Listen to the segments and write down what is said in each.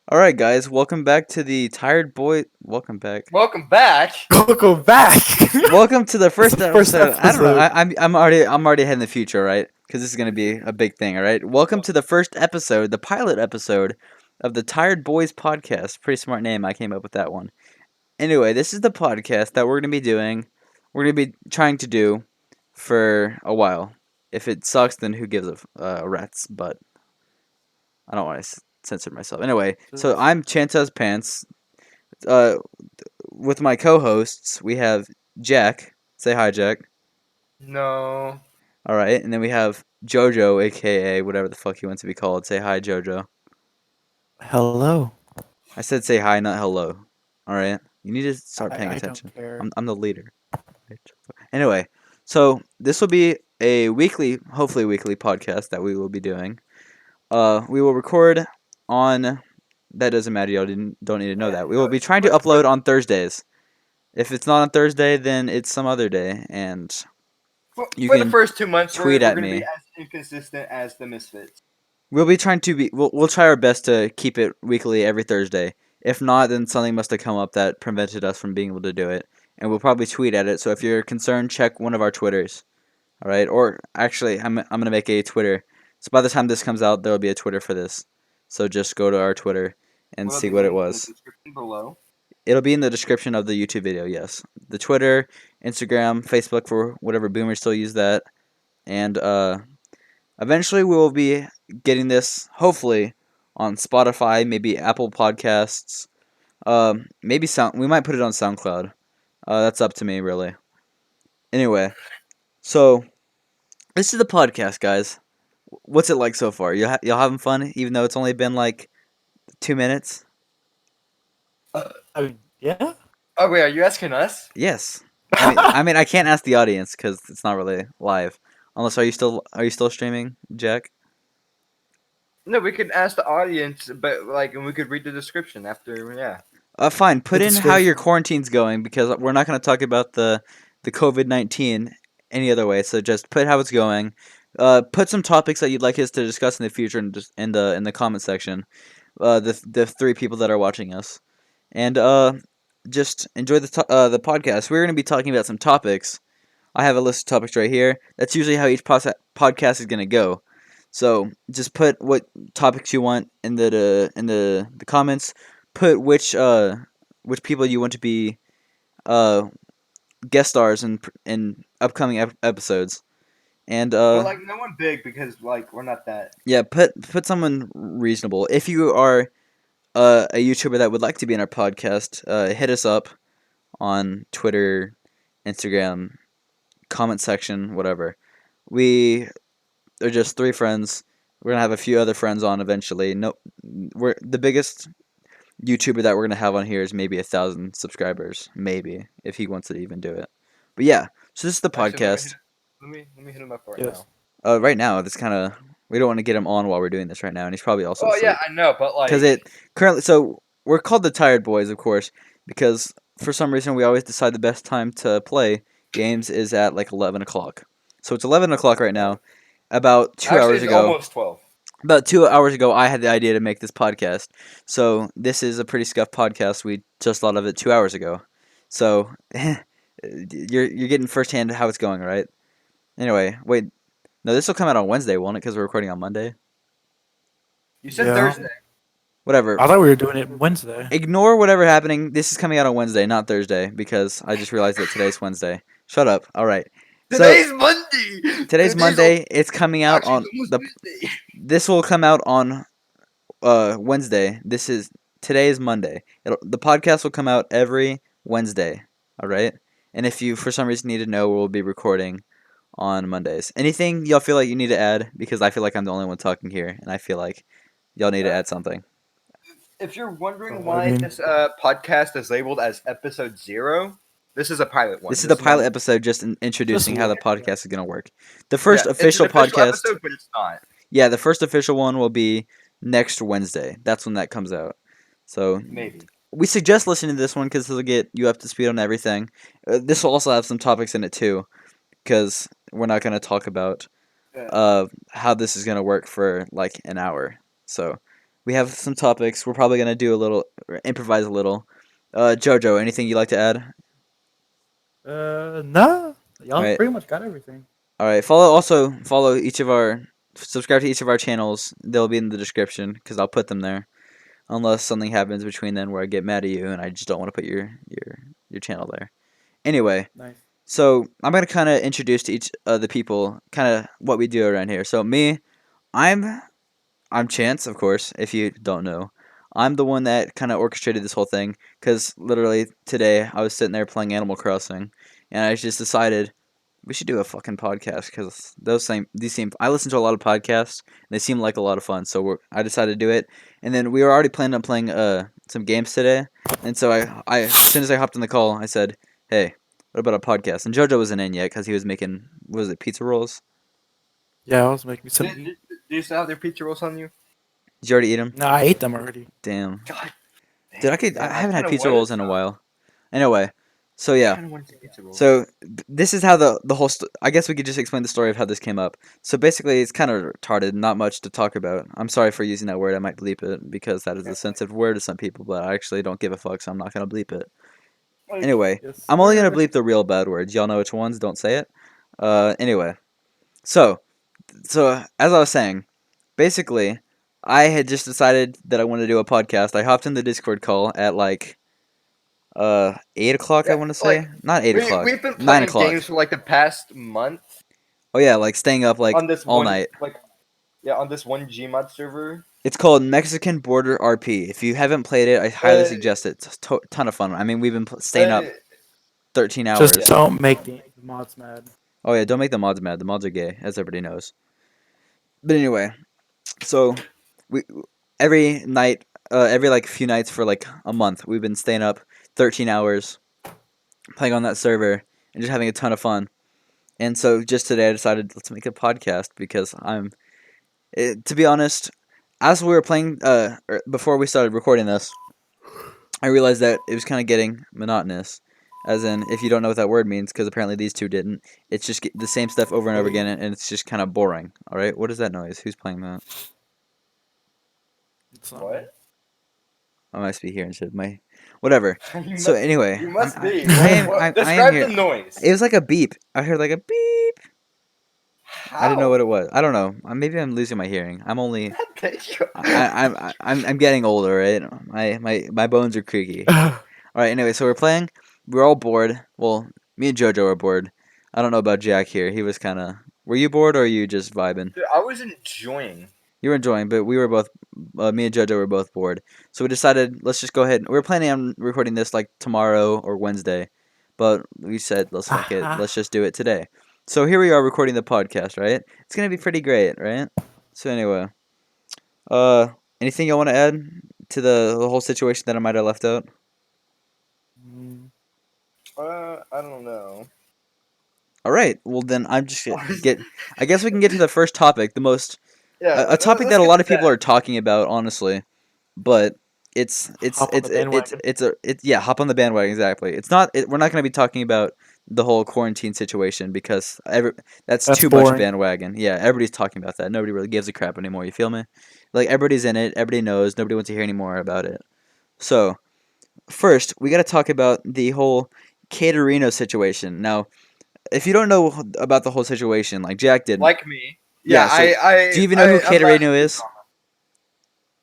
All right, guys, welcome back to the Tired Boy. Welcome back. Welcome back. Go back. Welcome to the It's first the first episode. I don't know. episode. I'm already ahead in the future, right? Because this is gonna be a big thing. All right. Welcome to the first episode, the pilot episode of the Tired Boys podcast. Pretty smart name. I came up with that one. Anyway, this is the podcast that we're gonna be doing. We're gonna be trying to do for a while. If it sucks, then who gives a rat's butt? I don't want to censor myself. Anyway, so I'm Chanta's Pants. Uh, with my co-hosts, we have Jack. Say hi, Jack. No. All right, and then we have Jojo, aka whatever the fuck he wants to be called. Say hi, Jojo. Hello. I said say hi, not hello. All right, you need to start paying I attention. don't care. I'm the leader. Anyway, so this will be a weekly, hopefully weekly podcast that we will be doing. We will record on. That doesn't matter. Y'all don't need to know that. We will be trying to upload on Thursdays. If it's not on Thursday, then it's some other day, and You For the can first 2 months, tweet we're at going to me. be as inconsistent as the Misfits. we'll be trying to be. We'll try our best to keep it weekly every Thursday. If not, then something must have come up that prevented us from being able to do it, and we'll probably tweet at it. So if you're concerned, check one of our Twitters. All right, or actually, I'm gonna make a Twitter. So by the time this comes out, there will be a Twitter for this. So just go to our Twitter and Will see be what it linked in the was. description below. It'll be in the description of the YouTube video. Yes, the Twitter, Instagram, Facebook for whatever boomers still use that, and eventually we will be getting this hopefully on Spotify, maybe Apple Podcasts, maybe Sound. We might put it on SoundCloud. That's up to me really. Anyway, so this is the podcast, guys. What's it like so far? Y'all having fun, even though it's only been like 2 minutes? Yeah. Oh, wait, are you asking us? Yes. I mean, I can't ask the audience because it's not really live. Unless, are you still streaming, Jack? No, we could ask the audience, but and we could read the description after. Yeah. Fine. Put The in how your description. quarantine's going because we're not going to talk about the COVID-19 any other way. So just put how it's going. Put some topics that you'd like us to discuss in the future in the comment section. The three people that are watching us, and just enjoy the podcast. We're going to be talking about some topics. I have a list of topics right here. That's usually how each podcast is going to go. So just put what topics you want in the comments. Put which people you want to be uh guest stars in upcoming episodes. And But no one big because we're not that. yeah, put someone reasonable. If you are a YouTuber that would like to be in our podcast, hit us up on Twitter, Instagram, comment section, whatever. We are just three friends. We're gonna have a few other friends on eventually. No, we're the biggest YouTuber that we're gonna have on here is maybe 1,000 subscribers, maybe if he wants to even do it. But yeah, so this is the Actually, podcast. let me hit him up right Yes. now. Right now, this kind of we don't want to get him on while we're doing this right now, and he's probably also Oh asleep. yeah, I know, but Because it currently, so we're called the Tired Boys, of course, because for some reason we always decide the best time to play games is at like 11 o'clock. So it's 11 o'clock right now. About two actually hours it's ago, almost 12. about 2 hours ago, I had the idea to make this podcast. So this is a pretty scuffed podcast. We just thought of it 2 hours ago. So you're getting firsthand how it's going, right? Anyway, wait, no, this will come out on Wednesday, won't it? Because we're recording on Monday. You said Yeah. Thursday. Whatever. I thought we were doing it Wednesday. Ignore whatever happening. This is coming out on Wednesday, not Thursday, because I just realized that today's Wednesday. Shut up. All right. Today's Monday. Today's Monday. It's coming out Actually, on it's the. almost Tuesday. This will come out on Wednesday. Today is Monday. The podcast will come out every Wednesday. All right. And if you for some reason need to know, we'll be recording on Mondays. Anything y'all feel like you need to add? Because I feel like I'm the only one talking here, and I feel like y'all need to add something. If you're wondering I why mean- this podcast is labeled as episode 0, this is a pilot one. This is the not- pilot episode, just introducing Just how the one. podcast is gonna work. The first Yeah, official it's an official podcast. episode, but it's not. Yeah, the first official one will be next Wednesday. That's when that comes out. So Maybe. we suggest listening to this one because it'll get you up to speed on everything. This will also have some topics in it too, because we're not gonna talk about how this is gonna work for like an hour. So We have some topics. We're probably gonna do a little, improvise a little. Jojo, anything you'd like to add? Nah. Y'all Alright. pretty much got everything. All right. Follow each of our, subscribe to each of our channels. They'll be in the description because I'll put them there. Unless something happens between then where I get mad at you and I just don't want to put your channel there. Anyway, Nice. so I'm gonna kind of introduce to each of the people kind of what we do around here. So me, I'm Chance, of course. If you don't know, I'm the one that kind of orchestrated this whole thing because literally today I was sitting there playing Animal Crossing, and I just decided we should do a fucking podcast because these seem. I listen to a lot of podcasts and they seem like a lot of fun. So I decided to do it, and then we were already planning on playing some games today, and so I as soon as I hopped on the call, I said, "Hey, what about a podcast?" And JoJo wasn't in yet because he was making, what was it, pizza rolls? Yeah, I was making some. Do you still have their pizza rolls on you? Did you already eat them? Nah, I ate them already. Damn. God. Dude, I haven't had pizza rolls in a while. Anyway, so yeah. So this is how the whole. I guess we could just explain the story of how this came up. So basically, it's kind of retarded. Not much to talk about. I'm sorry for using that word. I might bleep it because that is a sensitive word to some people. But I actually don't give a fuck, so I'm not gonna bleep it. Anyway, Yes, I'm only gonna sir. bleep the real bad words. Y'all know which ones. Don't say it. Anyway, so as I was saying, basically, I had just decided that I wanted to do a podcast. I hopped in the Discord call at like 8 o'clock. I Yeah, want to say like, not 8 o'clock. We've been 9 playing o'clock. games for like the past month Oh yeah, like staying up like on this all one, night. on this one Gmod server. It's called Mexican Border RP. If you haven't played it, I highly suggest it. It's a ton of fun. I mean, we've been staying up 13 hours. Just don't make the mods mad. Oh yeah, don't make the mods mad. The mods are gay, as everybody knows. But anyway, so we every night, every like few nights for like a month, we've been staying up 13 hours playing on that server and just having a ton of fun. And so just today I decided let's make a podcast because to be honest, as we were playing before we started recording this, I realized that it was kind of getting monotonous. As in, if you don't know what that word means, because apparently these two didn't, it's just the same stuff over and over again, and it's just kind of boring. All right, what is that noise? Who's playing that? It's not What? I must be here instead of my, whatever. You So must- anyway, you must be. I am Describe here. the noise. It was like a beep. I heard like a beep. I didn't know How? what it was. I don't know. Maybe I'm losing my hearing. I'm only. There you go. I'm getting older, right? My bones are creaky. All right. Anyway, so we're playing. We're all bored. Well, me and JoJo are bored. I don't know about Jack here. He was kind of. Were you bored or are you just vibing? Dude, I was enjoying. You were enjoying, but we were both. Me and JoJo were both bored. So we decided let's just go ahead. We were planning on recording this like tomorrow or Wednesday, but we said let's fuck it. Let's just do it today. So here we are recording the podcast, right? It's gonna be pretty great, right? So anyway, anything you want to add to the whole situation that I might have left out? Mm, I don't know. All right. Well, then I'm just gonna get. I guess we can get to the first topic, the most Yeah, a topic that a lot of people are talking about, honestly, but Hop on the bandwagon. yeah, hop on the bandwagon, exactly. It's not we're not going to be talking about the whole quarantine situation because that's too much boring. bandwagon. Yeah, everybody's talking about that. Nobody really gives a crap anymore. You feel me? Like everybody's in it. Everybody knows. Nobody wants to hear any more about it. So first, we got to talk about the whole Caterino situation. Now, if you don't know about the whole situation, like Jack didn't. like me. Yeah, Yeah, so I. do you even know who I'm not- Caterino is?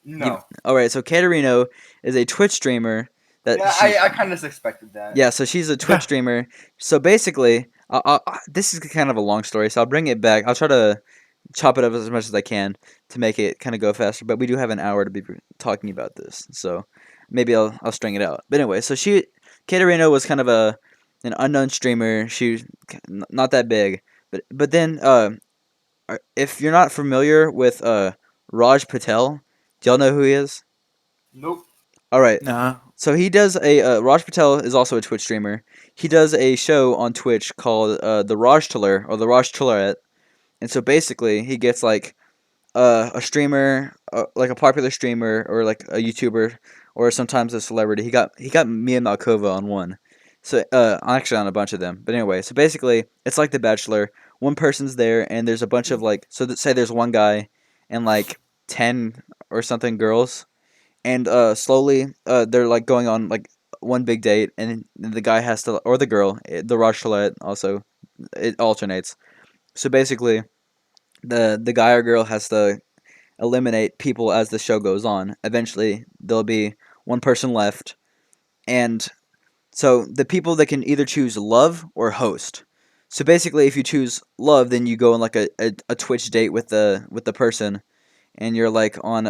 No. All right, so Caterino is a Twitch streamer that Yeah, I kind of suspected that. yeah, so she's a Twitch streamer. So basically, this is kind of a long story, so I'll bring it back. I'll try to chop it up as much as I can to make it kind of go faster. But we do have an hour to be talking about this, so maybe I'll string it out. But anyway, so Caterino was kind of an unknown streamer. She was not that big, but then if you're not familiar with Raj Patel, do y'all know who he is? Nope. All right. Nah. So he does Raj Patel is also a Twitch streamer. He does a show on Twitch called the Raj Tiller or the Raj Tillerette. And so basically he gets like a streamer, like a popular streamer or like a YouTuber or sometimes a celebrity. He got Mia Malkova on one. So actually on a bunch of them. But anyway, so basically it's like The Bachelor. One person's there and there's a bunch of like say there's one guy and like 10 or something girls, and slowly they're like going on like one big date, and the guy has to, or the girl, the Rochelette also, it alternates. So basically, the guy or girl has to eliminate people as the show goes on. Eventually, there'll be one person left, and so the people that can either choose love or host. So basically, if you choose love, then you go on like a Twitch date with the person, and you're like on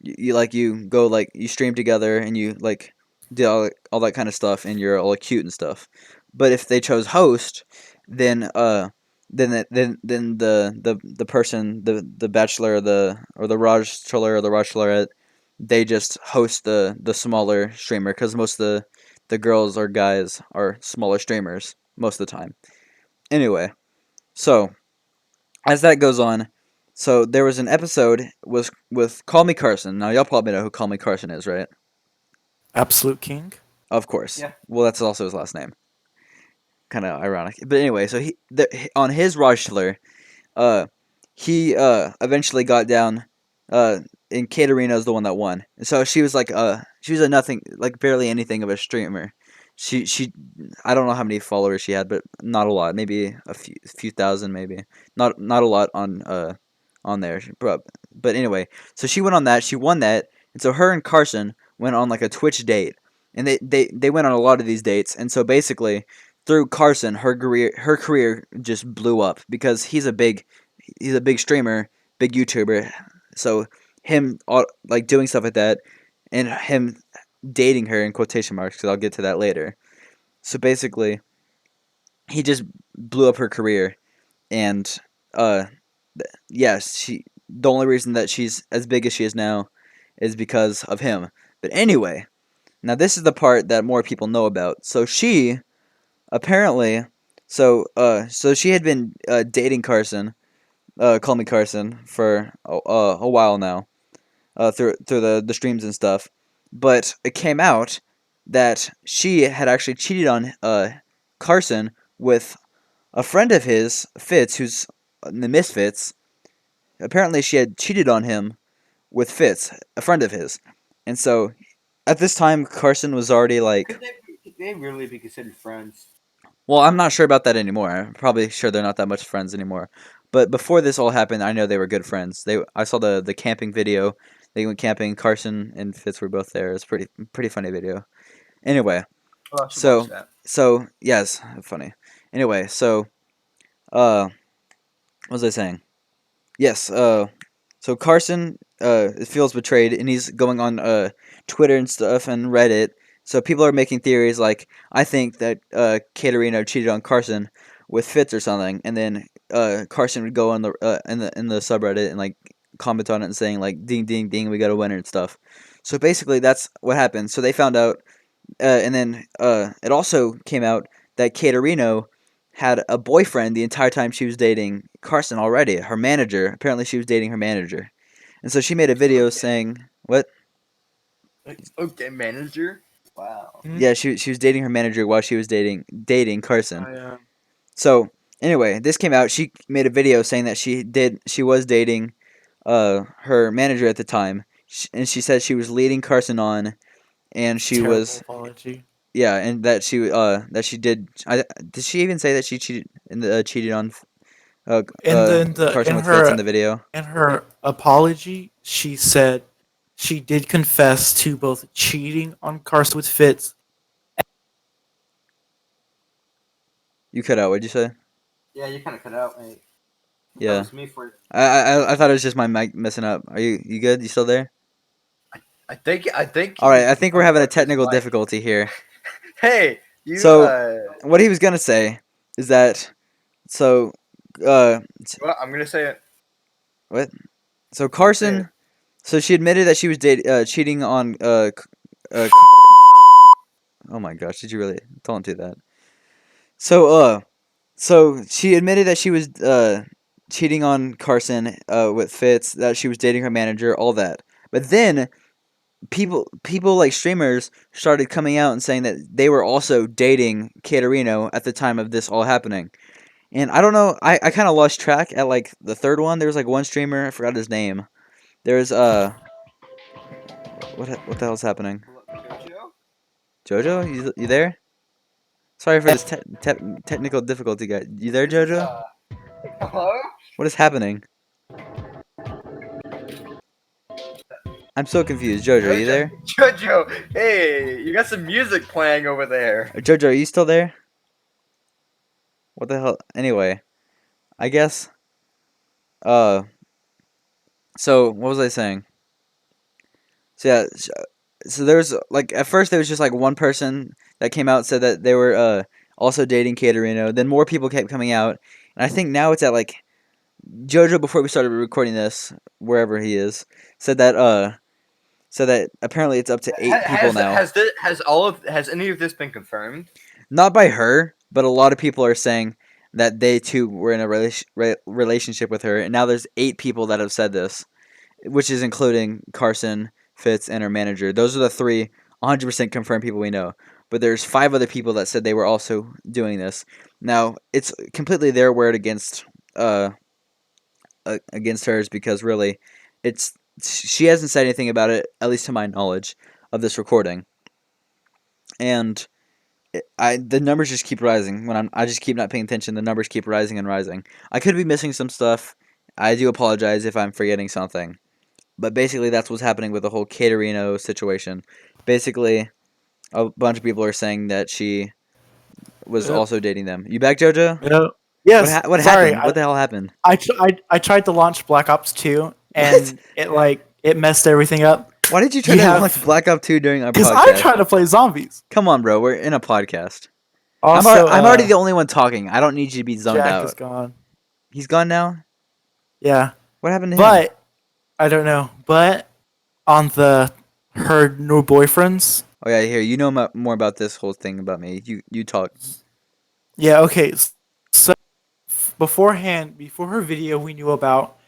you like you go like you stream together and you like do all that kind of stuff, and you're all cute and stuff. But if they chose host, then then the person, the bachelor or the Rajler or the Rajlerette, they just host the smaller streamer, because most of the girls or guys are smaller streamers most of the time. Anyway, so as that goes on, so there was an episode with Call Me Carson. Now y'all probably know who Call Me Carson is, right? Absolute king. Of course. Yeah. Well, that's also his last name. Kind of ironic, but anyway, so on his Rajler, uh, he eventually got down, and Katerina is the one that won. And so she was a nothing, like barely anything of a streamer. She I don't know how many followers she had, but not a lot. Maybe a few thousand, maybe. Not a lot on there. But anyway, so she went on that. She won that, and so her and Carson went on like a Twitch date, and they went on a lot of these dates. And so basically, through Carson, her career just blew up because he's a big streamer, big YouTuber. So him like doing stuff like that, and him dating her in quotation marks, because I'll get to that later. So basically, he just blew up her career, and yes, the only reason that she's as big as she is now is because of him. But anyway, now this is the part that more people know about. So she apparently, so she had been dating Carson, Call Me Carson, for a while now, through the streams and stuff. But it came out that she had actually cheated on Carson with a friend of his, Fitz, who's in the Misfits. Apparently, she had cheated on him with Fitz, a friend of his, and so at this time, Carson was already like. Could they really be considered friends? Well, I'm not sure about that anymore. I'm probably sure they're not that much friends anymore. But before this all happened, I know they were good friends. I saw the camping video. They went camping. Carson and Fitz were both there. It's pretty funny video. Anyway, Well, I should so watch that. so yes, funny. Anyway, so what was I saying? Yes, so Carson feels betrayed, and he's going on Twitter and stuff and Reddit. So people are making theories like, I think that Caterina cheated on Carson with Fitz or something, and then Carson would go on the in the subreddit and like comment on it and saying like, ding ding ding, we got a winner and stuff. So basically that's what happened. So they found out, and then it also came out that Caterina had a boyfriend the entire time she was dating Carson already. Her manager. Apparently, she was dating her manager, and so she made a video saying what? Okay, manager. Wow. Yeah, she was dating her manager while she was dating Carson. I, So anyway, this came out. She made a video saying that she was dating her manager at the time, and she said she was leading Carson on, and she terrible was. apology. Yeah, and that she did. Did she even say that she cheated on Carson with Fitz in the video? In her apology, she said she did confess to both cheating on Carson with Fitz. You cut out. What'd you say? Yeah, you kind of cut out, mate. Yeah. That was me for. I thought it was just my mic messing up. Are you good? You still there? I think. All right. I think we're having a technical difficulty here. Hey, you. So- What he was gonna say is that so well, I'm gonna say it. what? So Carson. So she admitted that she was cheating on oh my gosh! Did you really? Don't do that. So she admitted that she was cheating on Carson with Fitz, that she was dating her manager, all that. But then people like streamers started coming out and saying that they were also dating Caterina at the time of this all happening. And I don't know, I kind of lost track at like the third one. There was like one streamer, I forgot his name, There's what the hell's happening? Jojo? Jojo, you there? Sorry for this technical difficulty, guy. You there, This is, Jojo? Hello? What is happening? I'm so confused. Jojo, are you there? Jojo, hey, you got some music playing over there. Jojo, are you still there? What the hell? Anyway, I guess. So what was I saying? So yeah, so there's like at first there was just like one person that came out and said that they were also dating Caterino. Then more people kept coming out, and I think now it's at like Jojo before we started recording this, wherever he is, said that apparently it's up to 8 people now. Has any of this been confirmed? Not by her, but a lot of people are saying that they too were in a relationship with her, and now there's 8 people that have said this, which is including Carson, Fitz, and her manager. Those are the 3 100% confirmed people we know. But there's 5 other people that said they were also doing this. Now it's completely their word against hers, because really, she hasn't said anything about it, at least to my knowledge, of this recording, and the numbers just keep rising when I just keep not paying attention. The numbers keep rising and rising. I could be missing some stuff. I do apologize if I'm forgetting something, but basically that's what's happening with the whole Caterino situation. Basically, a bunch of people are saying that she was Yep. also dating them. You back, Jojo? Yeah. Yes. What sorry, happened? What the hell happened? I tried to launch Black Ops 2 and it messed everything up Why did you try We to have- launch Black Ops 2 during our because podcast? I'm trying to play zombies. Come on, bro. We're in a podcast. Also, I'm already the only one talking. I don't need you to be zoned Jack out. is gone. He's gone now? Yeah, What happened to him? but I don't know. But on her new boyfriends. Oh yeah, here, you know more about this whole thing about me. You talk. Yeah. Okay. So beforehand, before her video, we knew about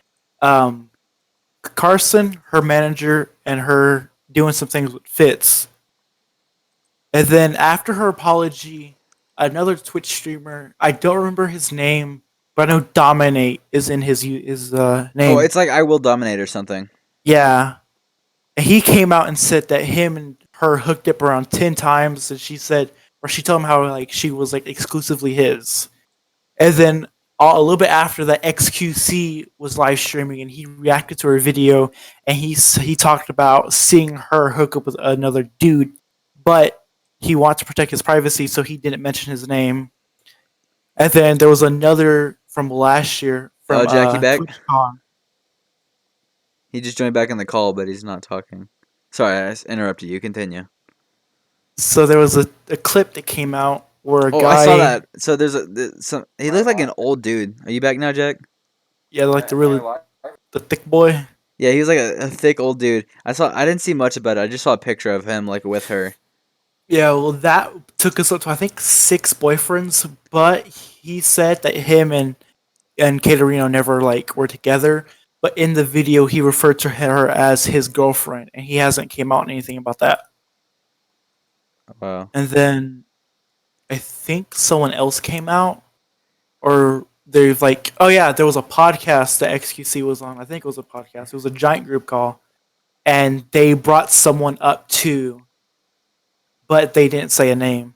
Carson, her manager, and her doing some things with Fitz. And then after her apology, another Twitch streamer, I don't remember his name, but I know Dominate is in his name. Oh, it's like I Will Dominate or something. Yeah. And he came out and said that him and her hooked up around 10 times, and she told him how like she was like exclusively his. And then a little bit after that, XQC was live streaming and he reacted to her video, and he talked about seeing her hook up with another dude, but he wants to protect his privacy, so he didn't mention his name. And then there was another from last year from Jackie Beck? TwitchCon. He just joined back in the call, but he's not talking. Sorry, I interrupted you. Continue. So there was a clip that came out where a Oh, guy, I saw that. So he looks like an old dude. Are you back now, Jack? yeah, like the thick boy. Yeah, he was like a thick old dude. I didn't see much about it. I just saw a picture of him like with her. Yeah, well, that took us up to I think 6 boyfriends, but he said that him and Caterino never like were together. But in the video, he referred to her as his girlfriend, and he hasn't came out anything about that. Wow. And then I think someone else came out, or they've like, oh yeah, there was a podcast that XQC was on. I think it was a podcast. It was a giant group call, and they brought someone up too, but they didn't say a name.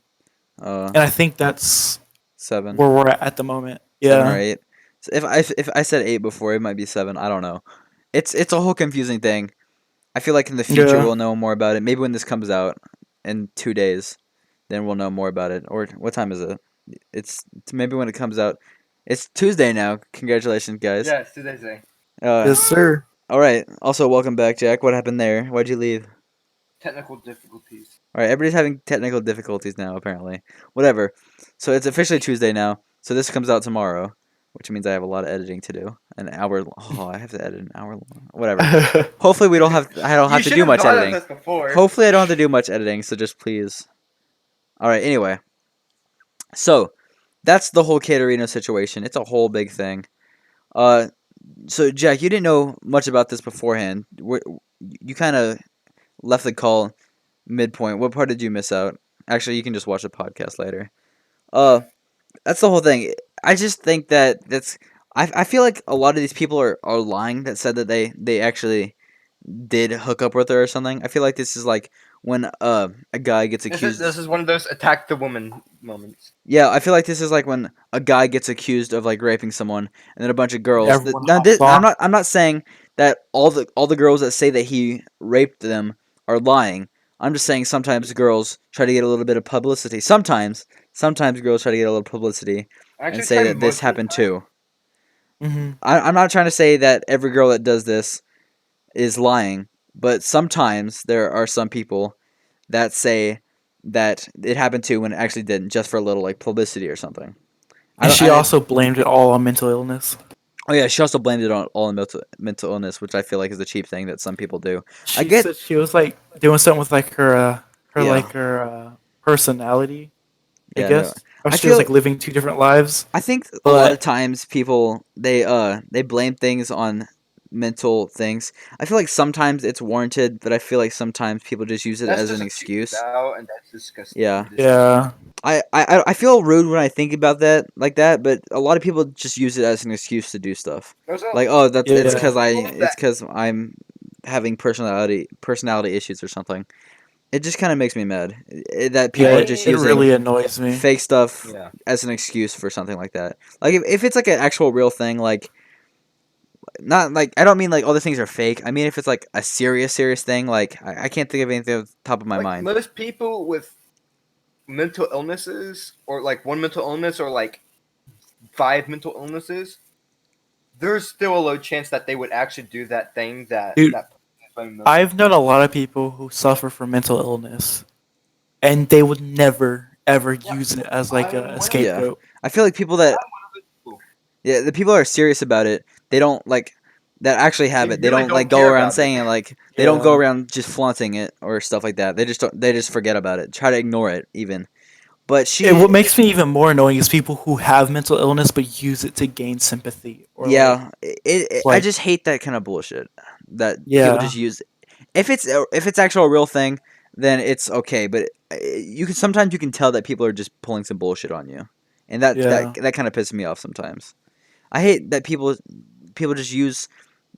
And I think that's 7. where we're at the moment. 7 or Yeah. 8. So if I said 8 before, it might be 7. I don't know. It's a whole confusing thing. I feel like in the future Yeah. we'll know more about it. Maybe when this comes out in 2 days, then we'll know more about it. Or what time is it? It's maybe when it comes out. It's Tuesday now. Congratulations, guys. Yeah, it's Tuesday. Yes, sir. All right. Also, welcome back, Jack. What happened there? Why'd you leave? Technical difficulties. All right, everybody's having technical difficulties now, apparently. Whatever. So it's officially Tuesday now. So this comes out tomorrow, which means I have a lot of editing to do. An hour. Oh, I have to edit an hour long. Whatever. Hopefully I don't have to do much editing. Hopefully I don't have to do much editing. So just please. All right. Anyway. So that's the whole Caterino situation. It's a whole big thing. So Jack, you didn't know much about this beforehand. You kind of left the call midpoint. What part did you miss out? Actually, you can just watch the podcast later. That's the whole thing. I just think that I feel like a lot of these people are lying that said that they actually did hook up with her or something. I feel like this is like when a guy gets accused. This is one of those attack the woman moments. Yeah, I feel like this is like when a guy gets accused of like raping someone, and then a bunch of girls. Everyone Now, hops on. I'm not saying that all the girls that say that he raped them are lying. I'm just saying sometimes girls try to get a little bit of publicity. Sometimes girls try to get a little publicity I and actually say say that this most of the happened time- too. Hmm. I'm not trying to say that every girl that does this is lying, but sometimes there are some people that say that it happened too when it actually didn't, just for a little like publicity or something. And she also blamed it all on mental illness. Oh yeah, she also blamed it on all on mental illness, which I feel like is a cheap thing that some people do. She get- said she was like doing something with like her Yeah. personality. I Yeah, guess. no. Or I she was feel- like living two different lives. I think a lot But- of times people they blame things on mental things. I feel like sometimes it's warranted, but I feel like sometimes people just use it That's as just an a excuse. cheap-out, and that's disgusting. Yeah. Yeah. I feel rude when I think about that like that, but a lot of people just use it as an excuse to do stuff. Like, oh, that's Yeah. it's because I'm having personality issues or something. It just kind of makes me mad that people Yeah, are just it using really annoys me. fake stuff Yeah. as an excuse for something like that. Like if it's like an actual real thing, like not like I don't mean like all the things are fake. I mean if it's like a serious thing, like I can't think of anything off the top of my Like, mind. most people with mental illnesses, or like one mental illness, or like 5 mental illnesses, there's still a low chance that they would actually do that thing that. Dude, that mental- I've known a lot of people who suffer from mental illness, and they would never ever use it as like a scapegoat. I feel like people that yeah, the people that are serious about it, they don't like that actually have They it. They really don't don't like go care around about it. saying it, like they don't go Yeah. around just flaunting it or stuff like that. They just forget about it. Try to ignore it even. But she And what makes me even more annoying is people who have mental illness but use it to gain sympathy. Or like, yeah, I like- just hate that kind of bullshit. That Yeah. people just use. If it's actual real thing, then it's okay. But you can sometimes you can tell that people are just pulling some bullshit on you, and that Yeah. that kind of pisses me off sometimes. I hate that people just use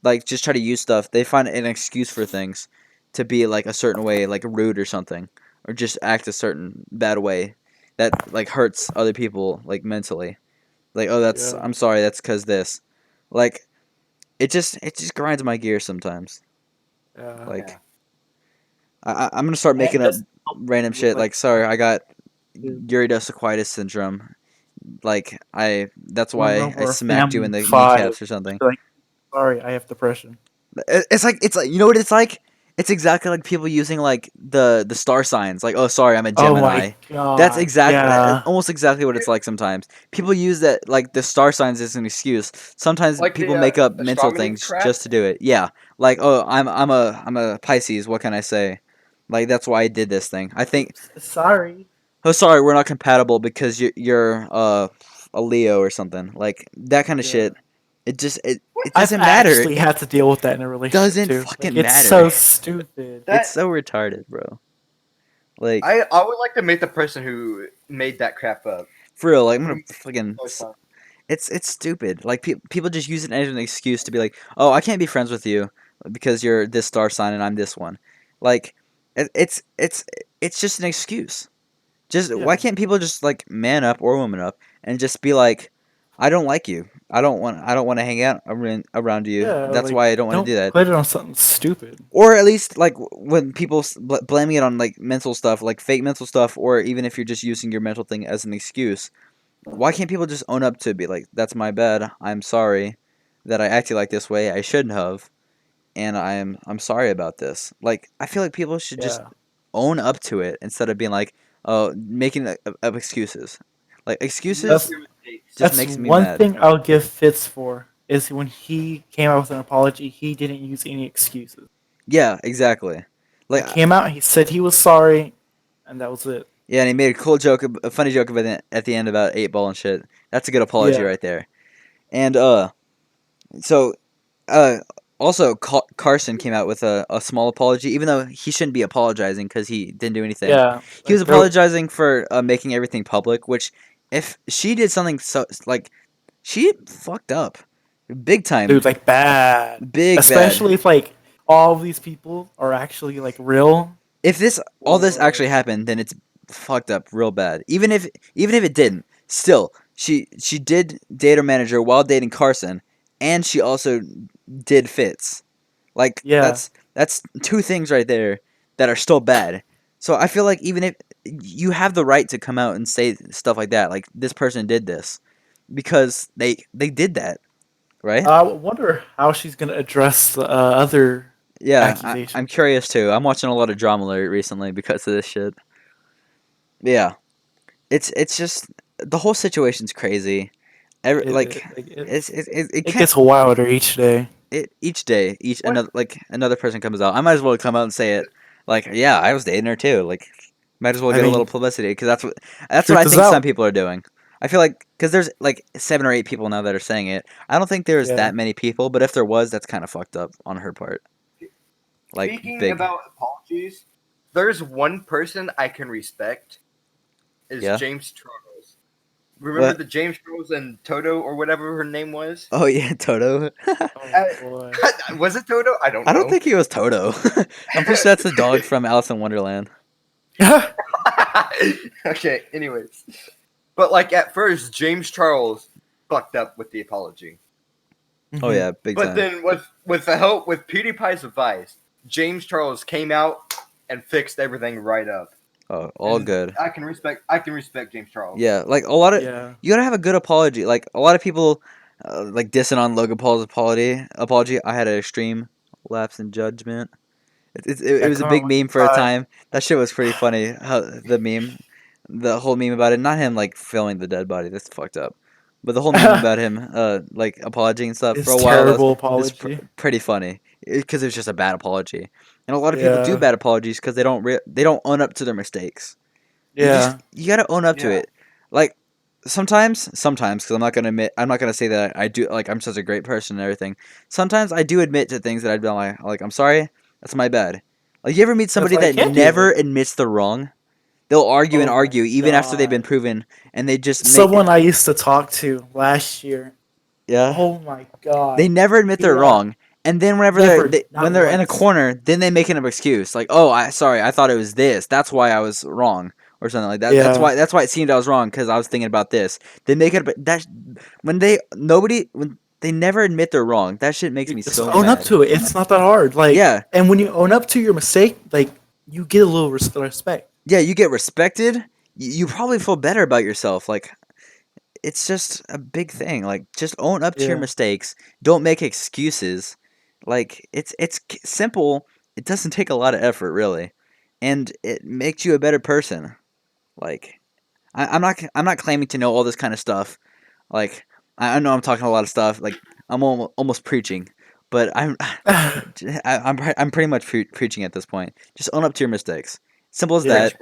like just try to use stuff. They find an excuse for things to be like a certain way, like rude or something, or just act a certain bad way that like hurts other people like mentally. Like, oh, that's Yeah. I'm sorry, that's because this. Like, it just grinds my gears sometimes. yeah. Like, Yeah. I'm gonna start making up just- random shit. like- Like, sorry, I got Yeah. uridosequitis syndrome. Like, that's why I We're smacked you in the family 5. kneecaps or something. Sorry, I have depression. It's like you know what it's like. It's exactly like people using like the star signs. Like, oh, sorry, I'm a Oh Gemini. my god. That's exactly Yeah. almost exactly what it's like sometimes. People use that like the star signs as an excuse. Sometimes Like people the, make up mental astronomy things crap? just to do it. Yeah, like oh, I'm a Pisces. What can I say? Like that's why I did this thing. I think. Sorry. Oh, sorry, we're not compatible because you're a Leo or something. Like that kind of Yeah. shit. It I've doesn't matter. actually had to deal with that in a relationship Doesn't too. fucking It's matter. so stupid. That- It's so retarded, bro. Like I would like to meet the person who made that crap up. for real, like I'm gonna fucking. So fun. It's stupid. Like people just use it as an excuse to be like, oh, I can't be friends with you because you're this star sign and I'm this one. Like, it's just an excuse. Just Yeah. why can't people just like man up or woman up and just be like, I don't like you. I don't want to hang out around you. Yeah, That's like, why I don't want Don't to do that. put it on something stupid. Or at least like when people blaming it on like mental stuff, like fake mental stuff, or even if you're just using your mental thing as an excuse, why can't people just own up to it, be like, that's my bad. I'm sorry that I acted like this way. I shouldn't have, and I'm sorry about this. Like I feel like people should just Yeah. own up to it instead of being like, oh, making up excuses. Like excuses That's- just That's makes me one mad. thing I'll give Fitz for is when he came out with an apology, he didn't use any excuses. Yeah, exactly. Like He came out, he said he was sorry, and that was it. yeah, and he made a cool joke, a funny joke at the end about 8 Ball and shit. That's a good apology Yeah. right there. And so also Carson came out with a small apology, even though he shouldn't be apologizing because he didn't do anything. Yeah. He was like, there- apologizing for making everything public, which if she did something so like she fucked up, big time, Dude, like bad. big Especially if like all of these people are actually like real. If all this actually happened, then it's fucked up real bad. Even if it didn't, still she did date her manager while dating Carson, and she also did Fitz. Like Yeah. that's two things right there that are still bad. So I feel like even if you have the right to come out and say stuff like that, like this person did this because they did that, right? I wonder how she's gonna address the other Yeah, accusations. I'm curious too. I'm watching a lot of Drama Alert recently because of this shit. Yeah, it's just the whole situation's crazy. Like it It can't gets wilder each day. each day What? another person comes out. I might as well come out and say it. Like yeah, I was dating her too. Like might as well I get a mean, little publicity because that's what truth I is think some out. people are doing. I feel like because there's like 7 or 8 people now that are saying it. I don't think there's Yeah. that many people, but if there was, that's kind of fucked up on her part. Like Speaking big. about apologies, there's one person I can respect is Yeah? James Charles. Remember What? the James Charles and Toto or whatever her name was? Oh yeah, Toto. Oh boy. Was it Toto? I don't know. I don't think he was Toto. I'm pretty sure that's the dog from Alice in Wonderland. Okay, anyways. But like at first, James Charles fucked up with the apology. Oh yeah, big But time. then with the help with PewDiePie's advice, James Charles came out and fixed everything right up. Oh, all And good. I can respect James Charles. Yeah, like a lot of Yeah. you gotta have a good apology. Like a lot of people, like dissing on Logan Paul's apology. I had an extreme lapse in judgment. It Yeah, was a come big on. meme for a time. That shit was pretty funny. How the whole meme about it. Not him like filming the dead body. That's fucked up. But the whole meme about him, like apologizing and stuff It's for a while. terrible It's apology. pretty funny because it's just a bad apology. And a lot of people do Yeah. bad apologies because they don't own up to their mistakes. Yeah. You gotta own up to Yeah. it. Like sometimes, because I'm not gonna say that I do. Like I'm such a great person and everything. Sometimes I do admit to things that I've done. Like I'm sorry, that's my bad. Like you ever meet somebody what I that can't do. never admits they're wrong? They'll argue and Oh my argue even after they've been God. proven, and they just make Someone I used to talk to last year. yeah. Oh my god. They never admit they're Yeah. wrong, and then whenever Never, when not they're in a once. corner, then they make an excuse like, "Oh, I thought it was this. That's why I was wrong." Or something like that. Yeah. That's why it seemed I was wrong because I was thinking about this. They make it, but that when they never admit they're wrong. That shit makes me Just so own mad. up to it. It's not that hard. Like, Yeah, and when you own up to your mistake, like you get a little respect. yeah, you get respected. You probably feel better about yourself. Like it's just a big thing. Like just own up to your Yeah. mistakes. Don't make excuses. Like it's simple. It doesn't take a lot of effort really, and it makes you a better person. Like I'm not claiming to know all this kind of stuff. Like I know I'm talking a lot of stuff. Like I'm almost preaching, but I'm pretty much preaching at this point. Just own up to your mistakes. Simple as Yeah. that,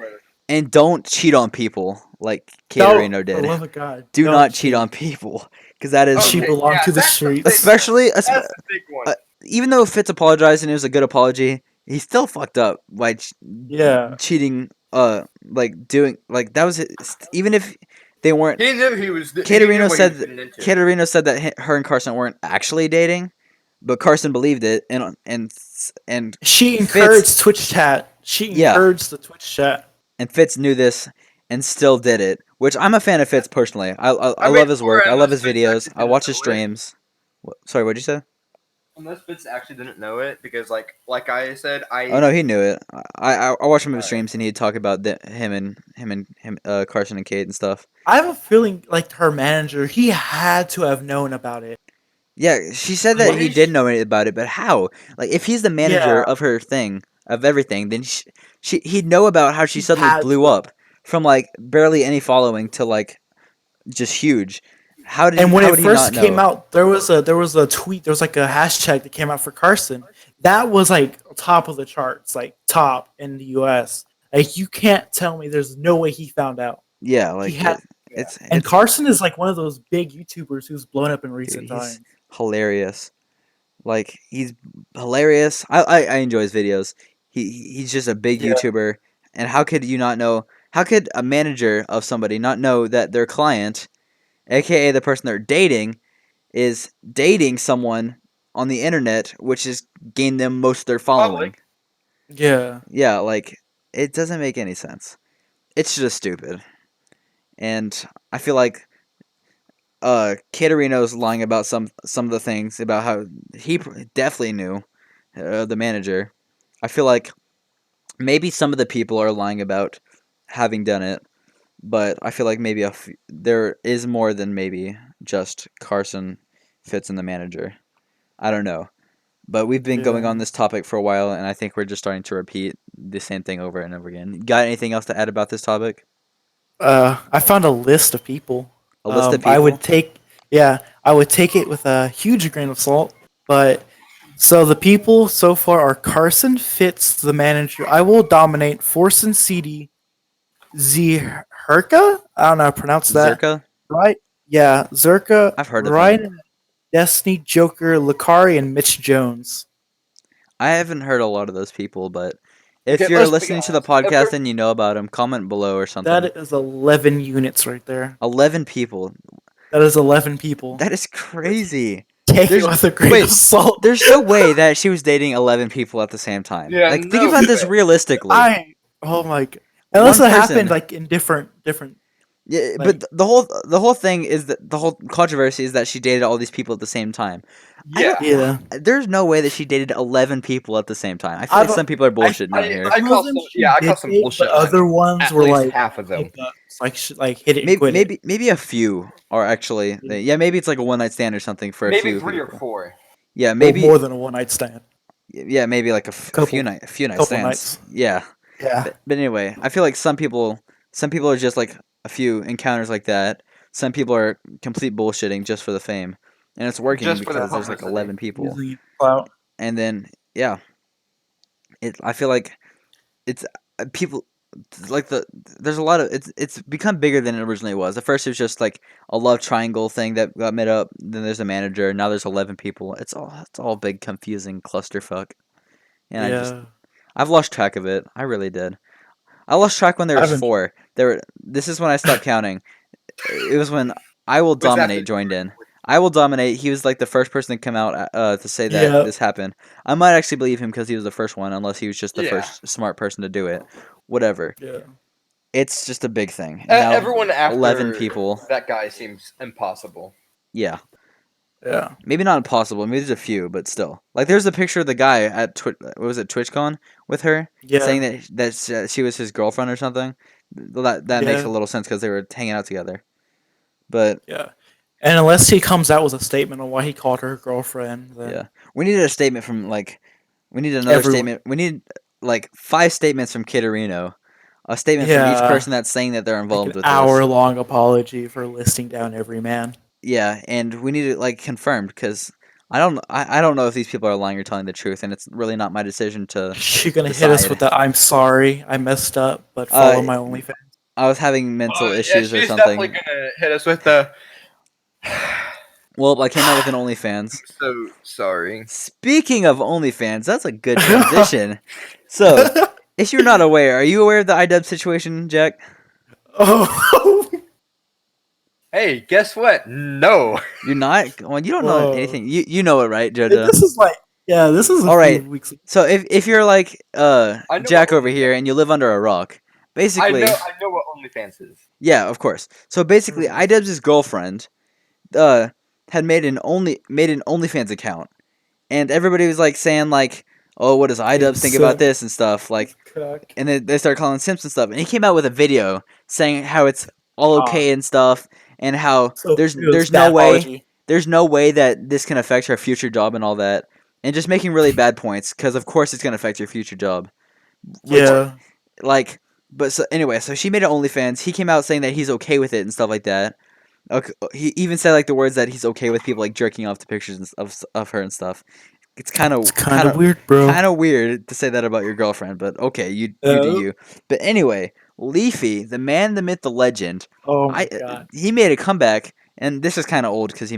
and don't cheat on people like Don't, Caterino for the did. love of God, Do don't not cheat on people, because that is She belonged to the streets. especially That's the big one. even though Fitz apologized and it was a good apology, he still fucked up by Yeah. cheating. Like doing like that was even if they weren't. He knew he was. Caterino said Caterino. Caterino said that her and Carson weren't actually dating, but Carson believed it, and She Fitz- encouraged Twitch chat. She Yeah. encouraged the Twitch chat. and Fitz knew this and still did it. Which I'm a fan of Fitz personally. I mean, love his work. or I love his unless Fitz videos. actually I watch his didn't know it. streams. Sorry, what'd you say? Unless Fitz actually didn't know it, because like I said, Oh no, he knew it. I watched him in Alright. streams and he'd talk about him, Carson and Kate and stuff. I have a feeling like her manager, he had to have known about it. Yeah, she said that What he is- did know about it, but how? Like, if he's the manager Yeah. of her thing, of everything, then he'd know about how she He suddenly had blew to. up from like barely any following to like just huge. How did And when how it would he first not came know? out, there was a tweet, there was like a hashtag that came out for Carson. That was like top of the charts, like top in the US. Like you can't tell me there's no way he found out. Yeah, like had- it's And Carson is like one of those big YouTubers who's blown up in recent he's times. hilarious. Like he's hilarious. I enjoy his videos. He's just a big Yeah. YouTuber. And how could you not know? How could a manager of somebody not know that their client, aka the person they're dating, is dating someone on the internet, which has gained them most of their following. Public. Yeah. Yeah, like it doesn't make any sense. It's just stupid. And I feel like Caterino's lying about some of the things about how he definitely knew the manager. I feel like maybe some of the people are lying about having done it, but I feel like maybe there is more than maybe just Carson, Fitz, and the manager. I don't know. But we've been going Yeah. on this topic for a while, and I think we're just starting to repeat the same thing over and over again. Got anything else to add about this topic? I found a list of people. A list of I would people? take, yeah, I would take it with a huge grain of salt. But so the people so far are Carson, Fitz, the manager. I will dominate. Forsen, CD, Herka. I don't know how to pronounce that. Zerka? Right? Yeah, Zerka. I've heard of Ryan, Destiny, Joker, Lakari, and Mitch Jones. I haven't heard a lot of those people, but if Okay, you're let's be listening to the honest. If podcast you're- and you know about them, comment below or something. That is 11 units right there. 11 people. That is 11 people. That is crazy. Take there's- it with a grain wait, of salt. There's no way that she was dating 11 people at the same time. Yeah, like, think no about this way. realistically. Oh my god. Unless One it happened person. like in different. Yeah, like- but the whole thing is that the whole controversy is that she dated all these people at the same time. Yeah. Yeah. There's no way that she dated 11 people at the same time. I feel I like don't- some people are bullshitting out here. I call some, I call some bullshit. But other ones At were least like half of them. like hit it. and quit it. Maybe a few are actually. Yeah, maybe it's like a one night stand or something for a Maybe few 3 or people. 4. Yeah, Or maybe more than a one night stand. Yeah, maybe like a few night couple stands. nights. Yeah. Yeah. But anyway, I feel like some people are just like a few encounters like that. Some people are complete bullshitting just for the fame, and it's working Just for the because there's like publicity. 11 people, Using clout. and then yeah, I feel like it's people like there's a lot of it's become bigger than it originally was. At first it was just like a love triangle thing that got made up. Then there's a manager. Now there's 11 people. It's all a big confusing clusterfuck. And Yeah. I've lost track of it. I really did. I lost track when there I was haven't- 4. This is when I stopped counting. It was when I Will Was that Dominate the- joined in. I Will Dominate. He was like the first person to come out to say that Yeah. this happened. I might actually believe him because he was the first one, unless he was just the Yeah. first smart person to do it. Whatever. Yeah. It's just a big thing. And now Everyone after 11 people. That guy seems impossible. Yeah, Yeah. maybe not impossible. Maybe there's a few, but still. Like there's a picture of the guy at what was it, TwitchCon with her, Yeah. saying that she was his girlfriend or something. That makes Yeah. a little sense because they were hanging out together. But Yeah. And unless he comes out with a statement on why he called her girlfriend, then yeah, we needed a statement from we need another Everyone. statement. We need like 5 statements from Kitterino. A statement from each Yeah. person that's saying that they're involved like with an this. hour-long apology for listing down every man. Yeah, and we need it like confirmed because I don't know if these people are lying or telling the truth, and it's really not my decision to. She's gonna hit us Decide. with the "I'm sorry, I messed up, but follow my OnlyFans." I was having mental Yeah, issues or she's something. definitely gonna hit us with the. Well, I came out with an OnlyFans. So sorry. Speaking of OnlyFans, that's a good transition. So, if you're not aware, are you aware of the iDub situation, Jack? Oh, Hey, guess what? No. You're not. Well, you don't know Whoa. anything. You know it, right, Jojo? this is like, yeah, this is a All right. few weeks. So if you're like know Jack what over here and you live under a rock, basically, I know what OnlyFans is. yeah, of course. So basically, Mhm. iDubbbz's girlfriend, had made an OnlyFans account, and everybody was like saying like, "Oh, what does iDubbbz think about Simp. this and stuff?" Like, and then they started calling simps and stuff. And he came out with a video saying how it's all okay and stuff, and how So there's it was no bad way apology. there's no way that this can affect her future job and all that, and just making really bad points because of course it's gonna affect your future job. Which, Yeah, like, but so anyway, so she made an OnlyFans. He came out saying that he's okay with it and stuff like that. Okay, he even said like the words that he's okay with people like jerking off to pictures of her and stuff. It's kind it's of kind of weird, bro. kind of weird to say that about your girlfriend, but okay, you do Yeah. you. But anyway, Leafy, the man, the myth, the legend, Oh my god. he made a comeback, and this is kind of old because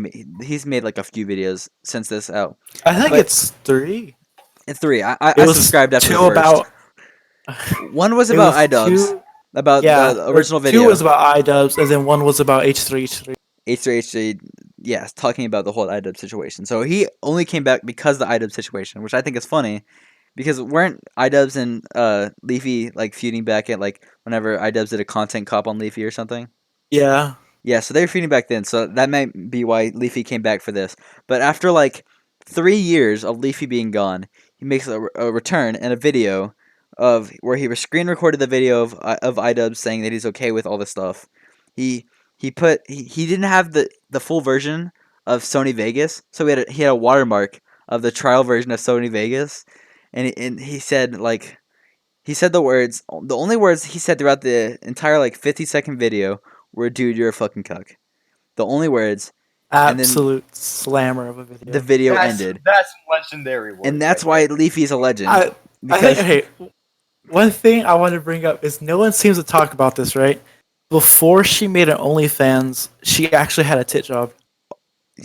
he's made like a few videos since this out. I think but- it's 3. And 3, I It was subscribed after 2 the first. about. One was it about was iDubbbz, 2 about yeah, the original 2 video. was about iDubbbz, and then 1 was about H3H3. H3H3, yes, talking about the whole iDub situation. So he only came back because of the iDub situation, which I think is funny because weren't iDubbbz and Leafy like feuding back at like whenever iDubbbz did a content cop on Leafy or something? Yeah. Yeah, so they were feuding back then, so that might be why Leafy came back for this. But after like 3 years of Leafy being gone, he makes a return and a video of where he screen recorded the video of iDubbbz saying that he's okay with all this stuff. He didn't have the full version of Sony Vegas, so he had a watermark of the trial version of Sony Vegas, and he said like he said the only words he said throughout the entire like 50-second video were "dude, you're a fucking cuck." The only words, and then Absolute slammer of a video. the video ended, That's legendary words. and that's right why Leafy's a legend. I Because think, hey, one thing I want to bring up is no one seems to talk about this, right? Before she made an OnlyFans, she actually had a tit job.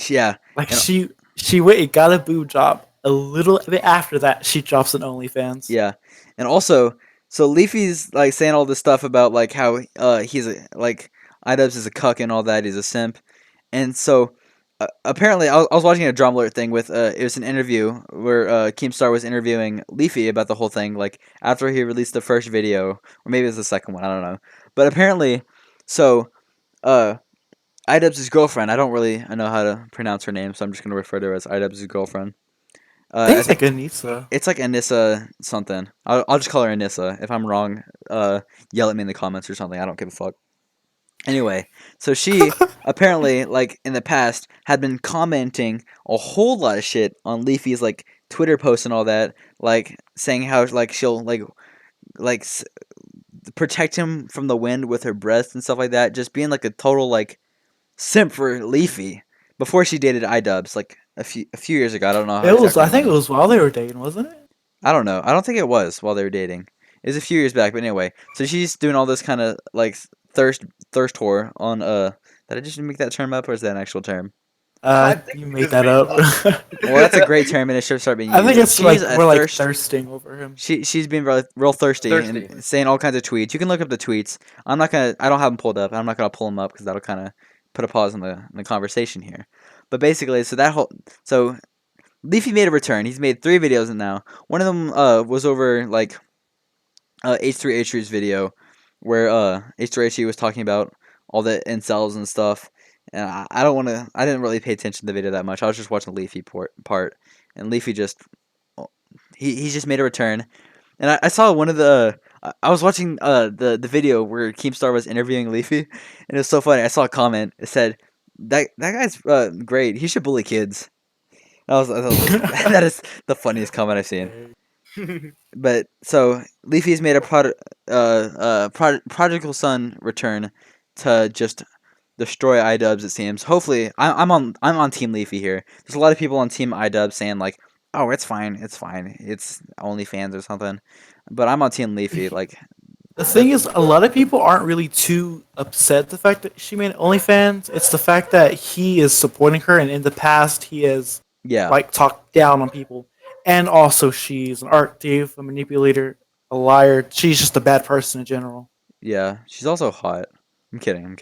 yeah, Like And- she went and got a boob job. A little bit after that, she drops an OnlyFans. yeah, and also, so Leafy's like saying all this stuff about like how he's like iDubbbz is a cuck and all that. He's a simp, and so apparently I was watching a Drama Alert thing with it was an interview where Keemstar was interviewing Leafy about the whole thing, like after he released the first video, or maybe it was the second one. I don't know, but apparently, so iDubbbz's girlfriend. I don't really know how to pronounce her name, so I'm just gonna refer to her as iDubbbz's girlfriend. I think it's like Anissa. It's like Anissa something. I'll just call her Anissa. If I'm wrong, yell at me in the comments or something. I don't give a fuck. Anyway, so she apparently, like in the past, had been commenting a whole lot of shit on Leafy's like Twitter posts and all that, like saying how like she'll like protect him from the wind with her breasts and stuff like that. Just being like a total like simp for Leafy before she dated iDubbbz, like a few years ago. I don't know. How It was. exactly I think it when. was while they were dating, wasn't it? I don't know. I don't think it was while they were dating. It was a few years back, but anyway. So she's doing all this kind of like thirst whore on Did I just make that term up, or is that an actual term? I think You you made just that made up. Well, that's a great term, and it should start being used. I think it's She's like a we're like thirst- thirsting over him. She's being real thirsty, Thirsty. and saying all kinds of tweets. You can look up the tweets. I don't have them pulled up. I'm not gonna pull them up because that'll kind of put a pause in the conversation here. But basically, so Leafy made a return. He's made 3 videos now. One of them was over like H3H3's video, where H3H3 was talking about all the incels and stuff. And I don't want to. I didn't really pay attention to the video that much. I was just watching the Leafy part, and Leafy just he just made a return. And I saw one of the. I was watching the video where Keemstar was interviewing Leafy, and it was so funny. I saw a comment. It said that guy's great. He should bully kids. I was that is the funniest comment I've seen. But so Leafy's made a prodigal son return to just destroy iDubbbz. It seems. Hopefully, I'm on Team Leafy here. There's a lot of people on Team iDubbbz saying like, "Oh, it's fine, it's OnlyFans or something," but I'm on Team Leafy. Like, The thing is, a lot of people aren't really too upset the fact that she made OnlyFans. It's the fact that he is supporting her, and in the past he has yeah, like talked down on people. And also, she's an art thief, a manipulator, a liar. She's just a bad person in general. yeah. She's also hot. I'm kidding.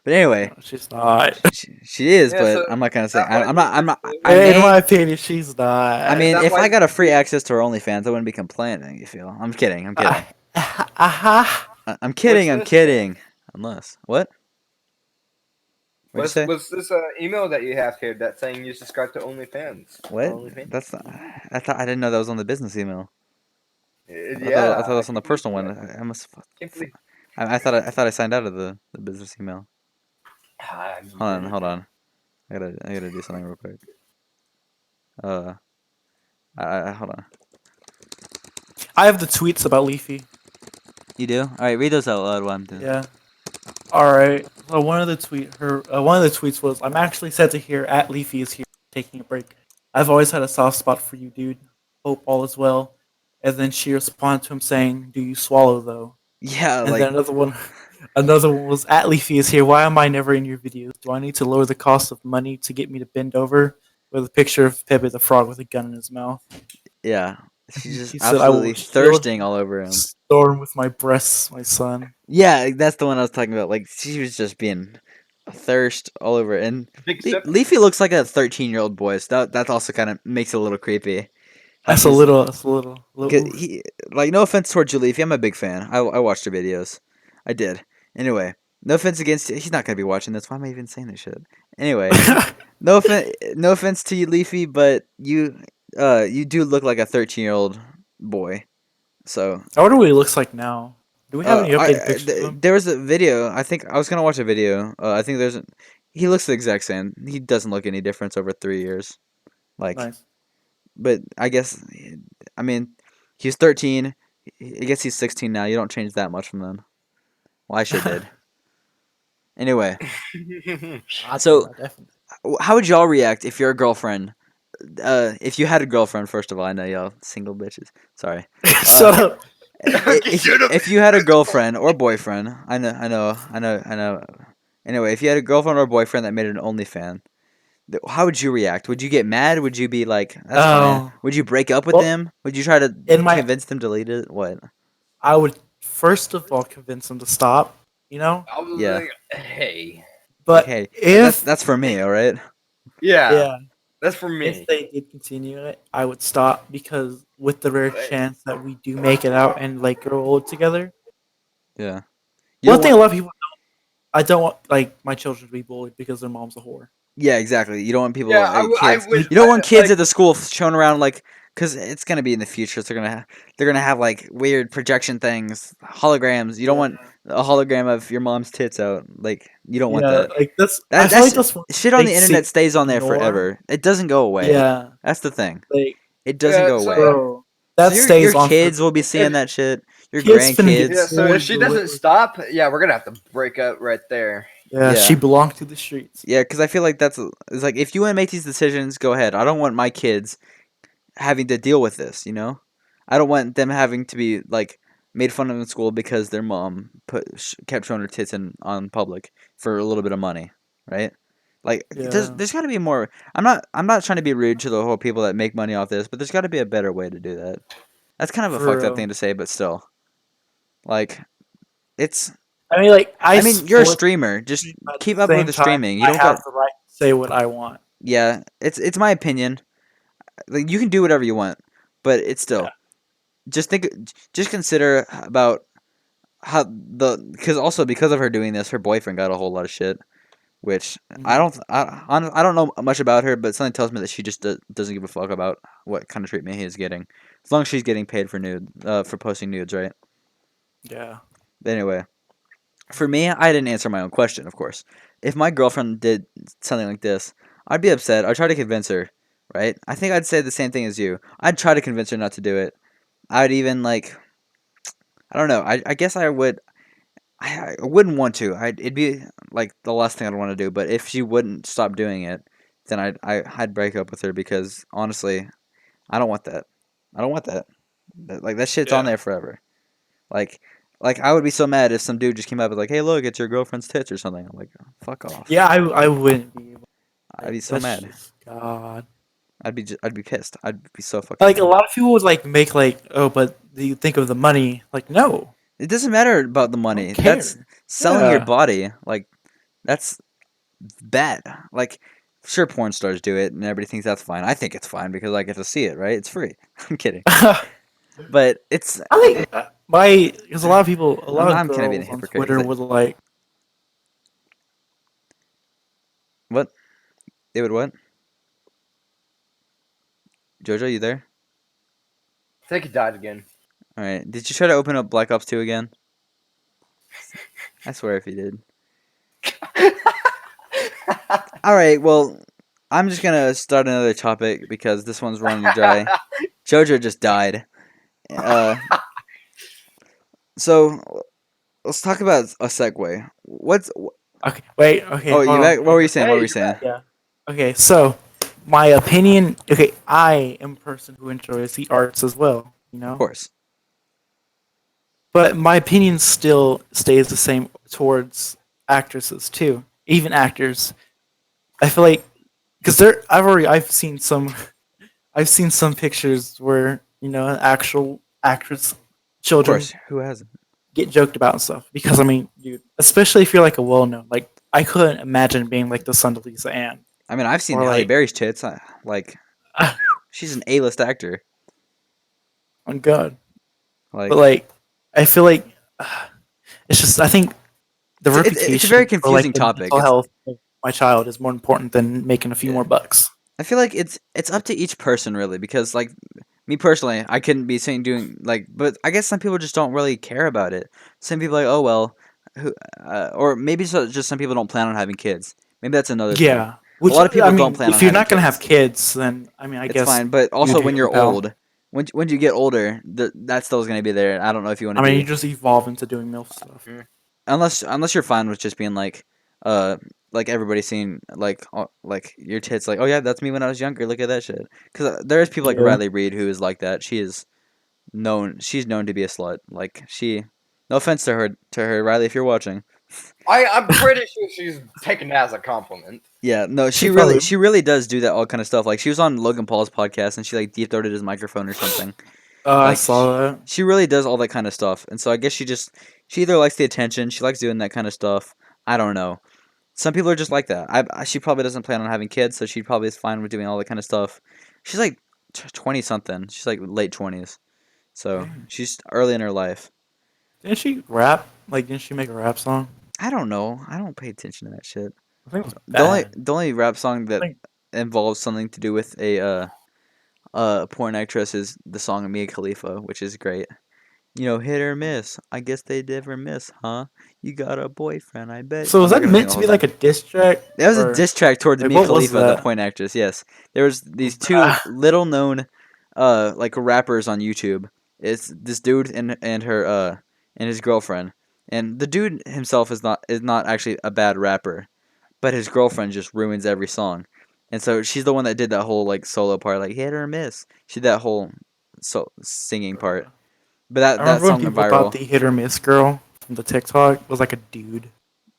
But anyway, No, she's not. she is. Yeah, but so I'm not gonna say. that I'm not. might be- In may- my opinion, she's not. I mean, that if I why- got a free access to her OnlyFans, I wouldn't be complaining. You feel? I'm kidding. I'm kidding. Aha. I'm kidding. I'm this? kidding. Unless what? What'd you say? What's this email that you have here that's saying you subscribe to OnlyFans? What? OnlyFans? That's not, I didn't know that was on the business email. I Yeah. thought that was on the personal one. I must. Can't believe- I thought I signed out of the business email. Hold on. I gotta do something real quick. Hold on. I have the tweets about Leafy. You do? All right, read those out loud while I'm doing. Yeah. All right. So one of the tweets was, "I'm actually sad to hear at Leafy is here taking a break. I've always had a soft spot for you, dude. Hope all is well." And then she responded to him saying, "Do you swallow though?" Yeah, And like then another one was, "At Leafy is here. Why am I never in your videos? Do I need to lower the cost of money to get me to bend over?" With a picture of Pepe the Frog with a gun in his mouth. yeah. She's just He said, "I will absolutely shield thirsting all over him. Storm with my breasts, my son." Yeah, that's the one I was talking about. Like she was just being thirst all over it. And Big sip. Leafy looks like a 13-year-old boy. So that also kind of makes it a little creepy. How That's a she's- little. That's a little. 'cause he, like, no offense towards you, Leafy. I'm a big fan. I watched her videos. I did. Anyway, no offense against you. He's not gonna be watching this. Why am I even saying this shit? Anyway, no offense to you, Leafy, but you do look like a 13-year-old boy. So I wonder what he looks like now. Do we have any updated pictures of him? there was a video. I think I was gonna watch a video. I think he looks the exact same. He doesn't look any difference over 3 years. Like, Nice. but I guess, I mean, he's 13. I guess he's 16 now. You don't change that much from then. Well, I sure did. Anyway, So- Definitely. how would y'all react if your girlfriend, if you had a girlfriend? First of all, I know y'all single bitches. Sorry. Shut up. If you had a girlfriend or boyfriend, I know. Anyway, if you had a girlfriend or boyfriend that made an OnlyFans, how would you react? Would you get mad? Would you be like, "That's fine"? Oh. Would you break up with Well, them? Would you try to in my- convince them to delete it? What? I would first of all convince him to stop. You know, I was Yeah. like, hey. but Hey, if that's for me, all right. yeah, That's for me. if they did continue it, I would stop because with the rare Right. chance that we do make it out and like grow old together. Yeah. You One don't thing want- a lot of people don't. I don't want like my children to be bullied because their mom's a whore. Yeah, exactly. You don't want people. Yeah, I kids. would- You don't want kids like- at the school showing around like, because it's gonna be in the future. So they're gonna have like weird projection things, holograms. You don't want a hologram of your mom's tits out. Like, you don't want that. Like that's. That- I feel like that's- that's one Shit on they the internet see- stays on there ignore. forever. It doesn't go away. Yeah, That's the thing. like It doesn't Yeah, go so- away. bro, that So stays your on. kids for- will be seeing that shit. Your Kids finna get- grandkids. Yeah, so if she Bullied. doesn't stop, yeah, we're gonna have to break up right there. Yeah, Yeah. she belonged to the streets. Yeah, because I feel like it's like, if you want to make these decisions, go ahead. I don't want my kids having to deal with this. You know, I don't want them having to be like made fun of in school because their mom kept showing her tits on public for a little bit of money, right? Like, Yeah. there's got to be more. I'm not trying to be rude to the whole people that make money off this, but there's got to be a better way to do that. That's kind of a For fucked up real. thing to say, but still, like, it's. I mean, like I mean, you're a support- streamer. Just at keep the up with same the time, streaming. You I don't have got. the right to say what I want. Yeah, it's my opinion. Like, you can do whatever you want, but it's still. Yeah. Just consider about how because of her doing this, her boyfriend got a whole lot of shit, which I don't know much about her, but something tells me that she just doesn't give a fuck about what kind of treatment he is getting, as long as she's getting paid for posting nudes, right? Yeah. But anyway, for me, I didn't answer my own question, of course. If my girlfriend did something like this, I'd be upset. I'd try to convince her, right? I think I'd say the same thing as you. I'd try to convince her not to do it. I'd even, like, I don't know. I guess I would. I wouldn't want to. It'd be like the last thing I'd want to do. But if she wouldn't stop doing it, then I'd break up with her, because honestly, I don't want that. I don't want that. Like, that shit's on Yeah. there forever. Like I would be so mad if some dude just came up and like, "Hey, look, it's your girlfriend's tits" or something. I'm like, fuck off. Yeah, I wouldn't be. I'd be so That's mad. just- God. I'd be pissed. I'd be so fucking. Like a mad. lot of people would like make like, oh, but do you think of the money? Like, no. It doesn't matter about the money. care. That's selling your Yeah. body. Like, that's bad. Like, sure, porn stars do it, and everybody thinks that's fine. I think it's fine because I get to see it. Right? It's free. I'm kidding, I but it's think because a lot of people, a lot I'm of kinda being girls a on hypocrite, Twitter but- would like, what they would what. Jojo, you there? I think he died again. All right. Did you try to open up Black Ops 2 again? I swear if you did. All right. Well, I'm just gonna start another topic because this one's running dry. Jojo just died. So let's talk about a segue. okay, wait, okay. Oh, hold you on. back? What were you saying? What Hey, were you saying? Okay, so my opinion. Okay, I am a person who enjoys the arts as well. You know, Of course. but my opinion still stays the same towards actresses too, even actors. I feel like because I've seen some pictures where an actual actress Of children course. Who hasn't? get joked about and stuff. Because I mean, dude, especially if you're like a well-known, like I couldn't imagine being like the son to Lisa Ann I mean, I've seen or Halle like, Berry's tits. Like, she's an A-list actor. on God. Like, But like, I feel like it's just I think the reputation it's a very for like confusing the topic. mental health of my child is more important than making a few Yeah. more bucks. I feel like it's up to each person really, because like me personally, I couldn't be saying doing like, but I guess some people just don't really care about it. Some people are like, oh well, who, or maybe just some people don't plan on having kids. Maybe that's another thing. Yeah, which lot of people I mean, don't plan if on you're having not gonna kids. have kids, then I mean, I It's guess fine, but also do when you, you're pal. old, when you get older, that still is gonna be there. I don't know if you want I to mean, be you just evolve into doing MILF stuff. unless you're fine with just being uh like everybody seeing like your tits like, oh yeah, that's me when I was younger, look at that shit, because there's people like Yeah. Riley Reid who is like that. She's known to be a slut. Like, no offense to her, Riley, if you're watching. I'm pretty sure she's taking that as a compliment. Yeah, no, She probably- she really does do that all kind of stuff. Like, she was on Logan Paul's podcast and she like deep throated his microphone or something. I Like, saw that. She really does all that kind of stuff, and so I guess she either likes the attention, she likes doing that kind of stuff. I don't know. Some people are just like that. She probably doesn't plan on having kids, so she probably is fine with doing all that kind of stuff. She's like 20 something. She's like late 20s, so she's early in her life. Didn't she rap? Like, didn't she make a rap song? I don't know. I don't pay attention to that shit. I think it was The bad. only rap song that Think- involves something to do with a porn actress is the song Mia Khalifa, which is great. You know, hit or miss. I guess they never miss, huh? You got a boyfriend, I bet. So was I'm not that gonna sing meant the to whole be song. like a diss track? That was a or- diss track towards like, Mia what was Khalifa, the that? porn actress. Yes, there was these two Ah. little known, like rappers on YouTube. It's this dude and her and his girlfriend. And the dude himself is not actually a bad rapper, but his girlfriend just ruins every song. And so she's the one that did that whole like solo part, like hit or miss. She did that whole singing part. But I that remember when song went people thought viral. the hit or miss girl from the TikTok was like a dude.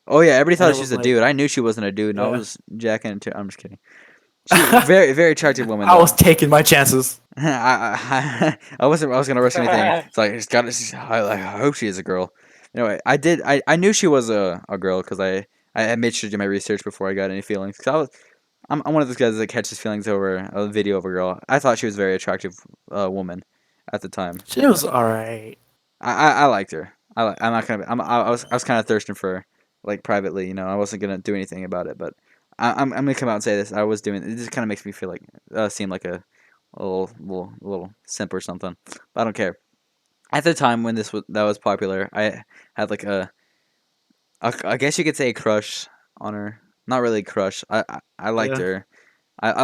Oh yeah, everybody And thought it she was was a like- dude. I knew she wasn't a dude, and I Yeah. was jacking into. I'm just kidding. She's a very very attractive woman. I Though. was taking my chances. I wasn't. I was gonna roast anything. It's like it's got. I hope she is a girl. Anyway, I did. I knew she was a girl because I made sure to do my research before I got any feelings. Cause I'm one of those guys that catches feelings over a video of a girl. I thought she was a very attractive woman at the time. She was alright. I liked her. I'm not gonna. I was kind of thirsting for her, like privately. You know, I wasn't gonna do anything about it, but I'm gonna come out and say this. I was doing. It just kind of makes me feel like seem like a little simp or something. But I don't care. At the time when that was popular, I had like I guess you could say a crush on her. Not really a crush. I liked Yeah. her. I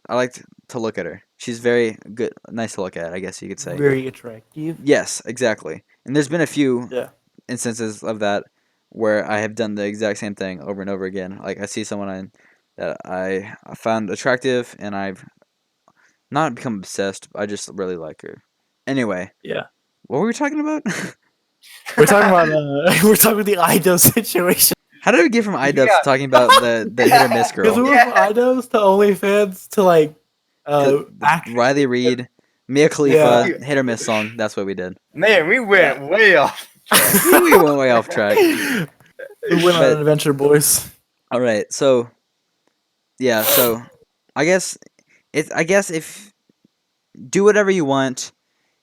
liked to look at her. She's very good, nice to look at. I guess you could say. Very attractive. Yes, exactly. And there's been a few Yeah. instances of that where I have done the exact same thing over and over again. Like I see someone that I found attractive, and I've not become obsessed. I just really like her. Anyway, Yeah. what were we talking about? We're talking about we're talking about the Ido situation. How did we get from iDubbbz Yeah. to talking about the hit or miss Because we girl? went from Idos to OnlyFans to like act. Riley Reid, Mia Khalifa, Yeah. hit or miss song. That's what we did. Man, we went way off. We went way off track. We went on But- an adventure, boys. All right, so yeah, so I guess if do whatever you want,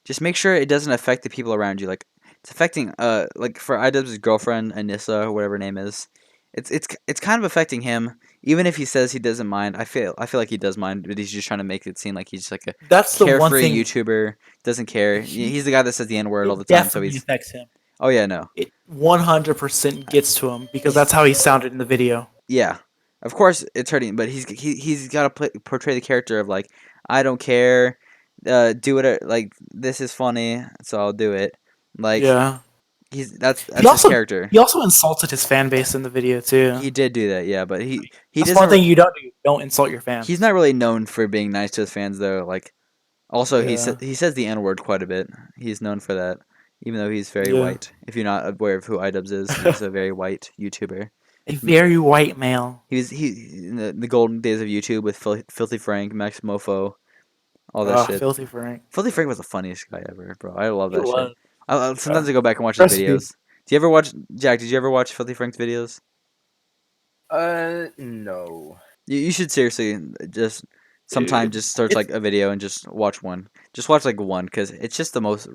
just make sure it doesn't affect the people around you. Like it's affecting like for iDubbbz's girlfriend Anissa or whatever her name is. It's kind of affecting him, even if he says he doesn't mind. I feel like he does mind, but he's just trying to make it seem like he's just like a That's the one carefree thing. YouTuber, doesn't care. He's the guy that says the N word all the It time. So definitely he's affects him. oh yeah, no. It 100% gets to him because that's how he sounded in the video. Yeah, of course it's hurting, but he's got to portray the character of like, I don't care, do it, like this is funny, so I'll do it. Like Yeah. that's He his also- character. He also insulted his fan base in the video too. He did do that, yeah, but he That's doesn't. one thing you don't do. Don't insult your fans. He's not really known for being nice to his fans though. Like, also he Yeah. he says the N word quite a bit. He's known for that, even though he's very Yeah. white. If you're not aware of who iDubbbz is, he's a very white YouTuber. A very white male. He was in the golden days of YouTube with Filthy Frank, Max Mofo, all that shit. Filthy Frank. Filthy Frank was the funniest guy ever, bro. I love that He shit. was. Sometimes I go back and watch his Recipe. videos. Do you ever watch Jack? Did you ever watch Filthy Frank's videos? No. You should seriously just sometime Dude, just search it's- like a video and just watch one. Just watch like one because it's just the most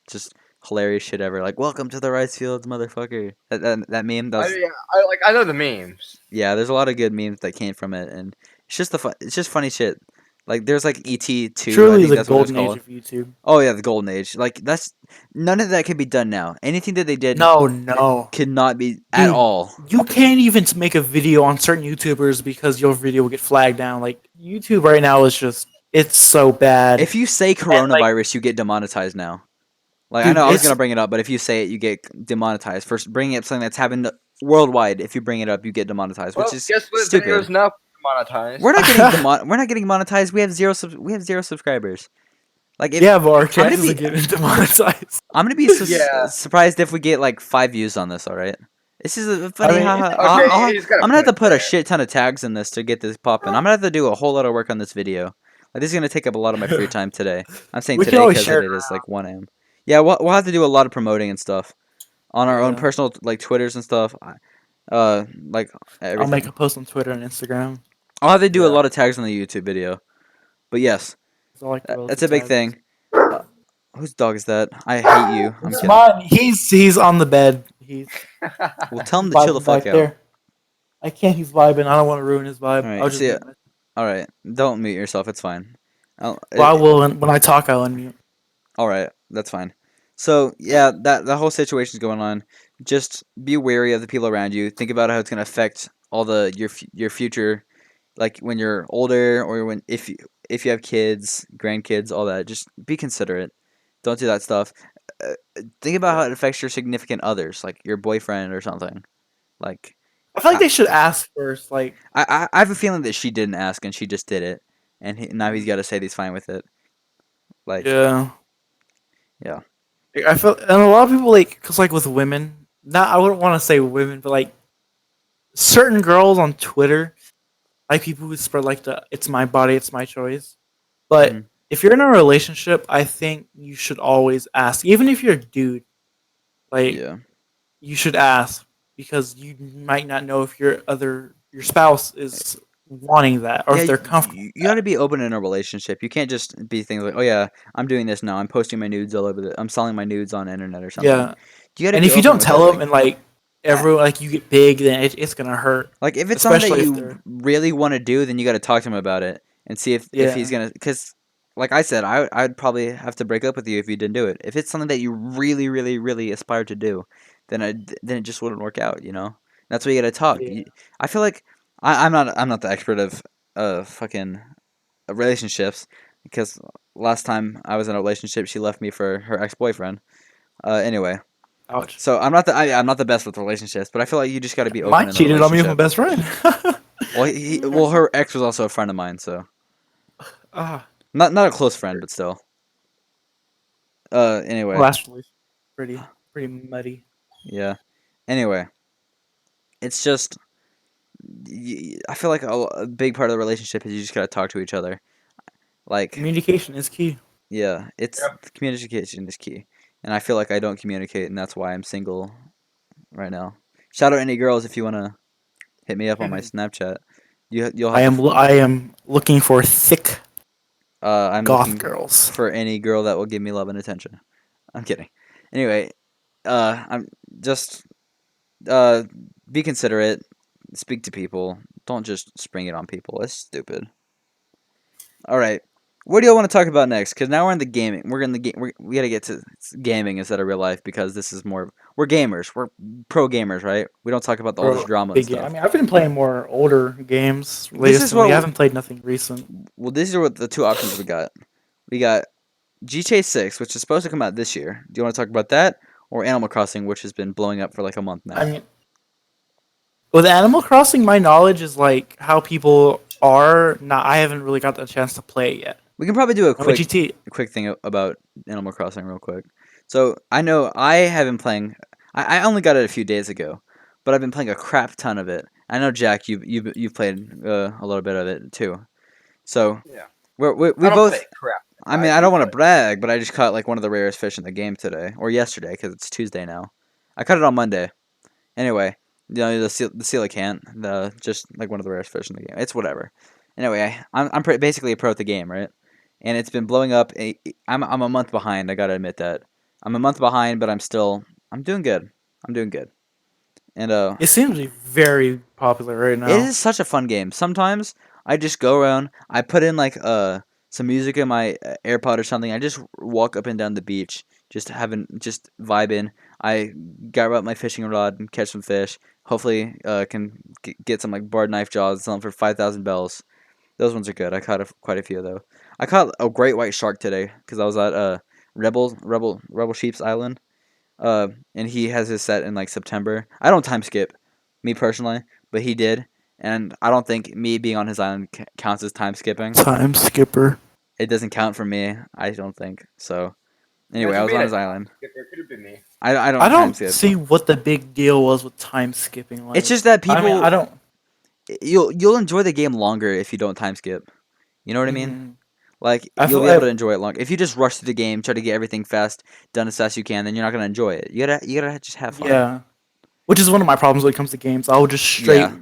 just hilarious shit ever. Like, welcome to the rice fields, motherfucker. That meme. I know the memes. Yeah, there's a lot of good memes that came from it, and it's just it's just funny shit. Like there's like ET2. I truly think the that's what it's golden age called. of YouTube. Oh yeah, the golden age. Like that's none of that can be done now. Anything that they did No. could not be at Dude, all. You can't even make a video on certain YouTubers because your video will get flagged down. Like YouTube right now is just it's so bad. If you say coronavirus, you get demonetized now. Like I Dude, know I was it's- gonna bring it up, but if you say it, you get demonetized for bringing up something that's happened worldwide. If you bring it up, you get demonetized, Well, which is guess what? stupid. Videos now monetized. We're not getting we're not getting monetized. We have zero subscribers. Like if, yeah, but our gonna chances be- of getting demonetized. I'm gonna be Yeah. surprised if we get like 5 views on this. All right, this is a funny. mean, haha. he's got a I'm gonna have to point put a there. shit ton of tags in this to get this popping. I'm gonna have to do a whole lot of work on this video. Like this is gonna take up a lot of my free time today. I'm saying We can today always because share it is like 1 a.m. Yeah, we'll have to do a lot of promoting and stuff on our own Yeah. personal like Twitters and stuff. Like everything. I'll make a post on Twitter and Instagram. I'll have to do a Yeah. lot of tags on the YouTube video. But yes, So I like to that's a big tag. thing. Whose dog is that? I hate you. I'm It's kidding. mine. He's on the bed. He's Well, tell him to chill the vibing fuck back out. there. I can't. He's vibing. I don't want to ruin his vibe. Alright, I'll just see ya. mute myself. All right, don't mute yourself. It's fine. Well, I will when I talk. I'll unmute. All right, that's fine. So yeah, that whole situation's going on. Just be wary of the people around you. Think about how it's gonna affect all your future, like when you're older or when if you have kids, grandkids, all that. Just be considerate. Don't do that stuff. Think about how it affects your significant others, like your boyfriend or something. Like I feel like they should ask first. Like, I have a feeling that she didn't ask and she just did it, and now he's got to say that he's fine with it. Like yeah. Yeah. Like, I feel, and a lot of people like, cause like with women, not I wouldn't want to say women, but like certain girls on Twitter, like people who spread like the "it's my body, it's my choice." But Mhm. if you're in a relationship, I think you should always ask, even if you're a dude. Like, yeah. you should ask because you might not know if your spouse is wanting that or if they're comfortable. You got to be open in a relationship. You can't just be things like, "Oh yeah, I'm doing this now. I'm posting my nudes all over I'm selling my nudes on the internet or something." Yeah, You got to. and if you don't tell them and like everyone like you get big, then it's gonna hurt. like if it's something that especially if you they're- really want to do, then you got to talk to him about it and see if he's Yeah. gonna. Because, like I said, I'd probably have to break up with you if you didn't do it. If it's something that you really, really, really aspire to do, then it just wouldn't work out. You know, that's why you got to talk. Yeah. I feel like I'm not the expert of fucking relationships because last time I was in a relationship, she left me for her ex boyfriend. Anyway. Ouch. So I'm not the best with relationships, but I feel like you just got to be open. Mine in a cheated on me with my relationship. best friend. Well, her ex was also a friend of mine, so Ah, not a close friend, but still. Anyway, last release, pretty muddy. yeah. Anyway, it's just I feel like a big part of the relationship is you just gotta talk to each other. Like, Communication is key. yeah, it's communication is key, and I feel like I don't communicate, and that's why I'm single right now. Shout out any girls if you wanna hit me up on my Snapchat. You'll have I am looking for thick I'm goth looking girls. for any girl that will give me love and attention. I'm kidding. Anyway, I'm just be considerate. Speak to people. Don't just spring it on people. It's stupid. All right. What do y'all want to talk about next? Because now we're in the gaming. We're in the game. We gotta get to gaming instead of real life because this is more. We're gamers. We're pro gamers, right? We don't talk about all this drama and Big game. stuff. I mean, I've been playing more older games is lately. what I we- haven't played nothing recent. Well, these are what the two options we got. We got GTA 6, which is supposed to come out this year. Do you want to talk about that, or Animal Crossing, which has been blowing up for like a month now? I mean, with Animal Crossing, my knowledge is like how people are. Not, I haven't really got the chance to play it yet. We can probably do a I'm a quick thing about Animal Crossing real quick. So I know I have been playing. I only got it a few days ago, but I've been playing a crap ton of it. I know Jack, you've played a little bit of it too. So Yeah. we I don't both. play crap. I mean, I don't want to brag, but I just caught like one of the rarest fish in the game today or yesterday because it's Tuesday now. I caught it on Monday. Anyway, the coelacanth, the just like one of the rarest fish in the game. It's whatever. Anyway, I'm basically a pro at the game, right? And it's been blowing up. I'm a month behind. I gotta admit that. I'm a month behind, but I'm doing good. I'm doing good. And It seems to be very popular right now. it is such a fun game. Sometimes I just go around, I put in like some music in my AirPod or something. I just walk up and down the beach, just vibing. I grab out my fishing rod and catch some fish. Hopefully, can get some like barred knife jaws, sell them for 5,000 bells. Those ones are good. I caught quite a few though. I caught a great white shark today because I was at Rebel Sheep's Island. And he has his set in like September. I don't time skip, me personally, but he did, and I don't think me being on his island counts as time skipping. Time skipper. It doesn't count for me. I don't think so. Anyway, Imagine I was being on a his island. It could have been me. I don't I time don't skip. see what the big deal was with time skipping. Like, It's just that people I mean, I don't. you'll enjoy the game longer if you don't time skip. You know what I mean? Mhm. Like I you'll feel be able like- to enjoy it longer. If you just rush through the game, try to get everything done as fast as you can, then you're not gonna enjoy it. You gotta just have fun. Yeah, which is one of my problems when it comes to games. I will just straight Yeah.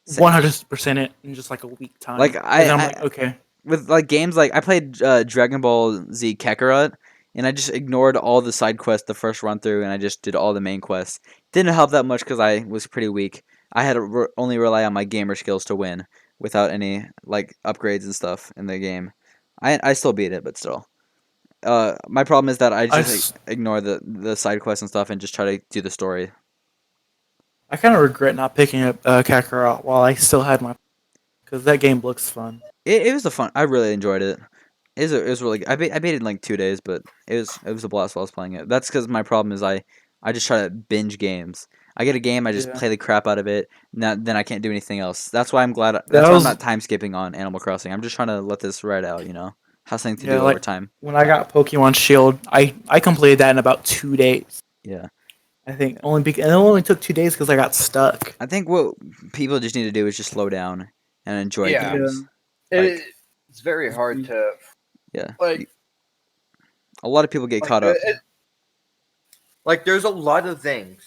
Same. 100% it in just like a week time. Like, And I- then I'm I- like, okay. With like games like I played Dragon Ball Z Kakarot, and I just ignored all the side quests the first run through, and I just did all the main quests. Didn't help that much because I was pretty weak. I had to only rely on my gamer skills to win without any like upgrades and stuff in the game. I still beat it, but still. My problem is that I just ignore the side quests and stuff and just try to do the story. I kind of regret not picking up Kakarot while I still had my, because that game looks fun. It was a fun. I really enjoyed it. It was really. I beat it in like 2 days, but it was a blast while I was playing it. That's because my problem is I just try to binge games. I get a game, I just Yeah. play the crap out of it. Then I can't do anything else. That's why I'm glad. That's That why I'm was- not time skipping on Animal Crossing. I'm just trying to let this ride out. You know, have something to Yeah, do like- over time. When I got Pokemon Shield, I completed that in about 2 days. Yeah, I think and it only took 2 days because I got stuck. I think what people just need to do is just slow down and enjoy Yeah. games. Like- It's very hard to Yeah, like. a lot of people get like, caught up. Like, there's a lot of things.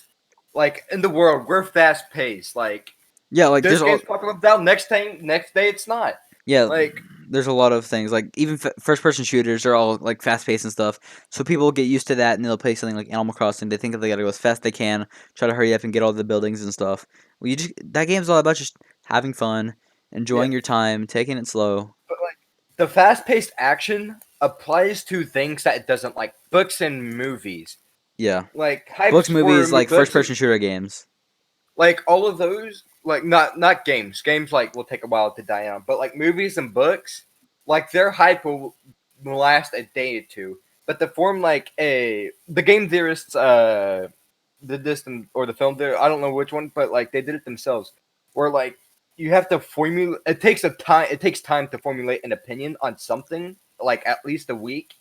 Like in the world, we're fast paced. Like Yeah, like this there's game's popular down next day it's not. yeah, Like there's a lot of things like even first-person shooters are all like fast-paced and stuff. So people get used to that and they'll play something like Animal Crossing. They think that they gotta go as fast as they can, try to hurry up and get all the buildings and stuff. Well, that game's all about just having fun, enjoying your time, taking it slow. but like the fast paced action applies to things that it doesn't, like books and movies. Yeah, Like hype books, horror movies, like books, first-person shooter games. like all of those, like not games. Games like will take a while to die out, but like movies and books, like their hype will last a day or two. But to form like the game theorists did this or the film theory, I don't know which one, but like they did it themselves. Where like you have to formulate. It takes time to formulate an opinion on something, like at least a week.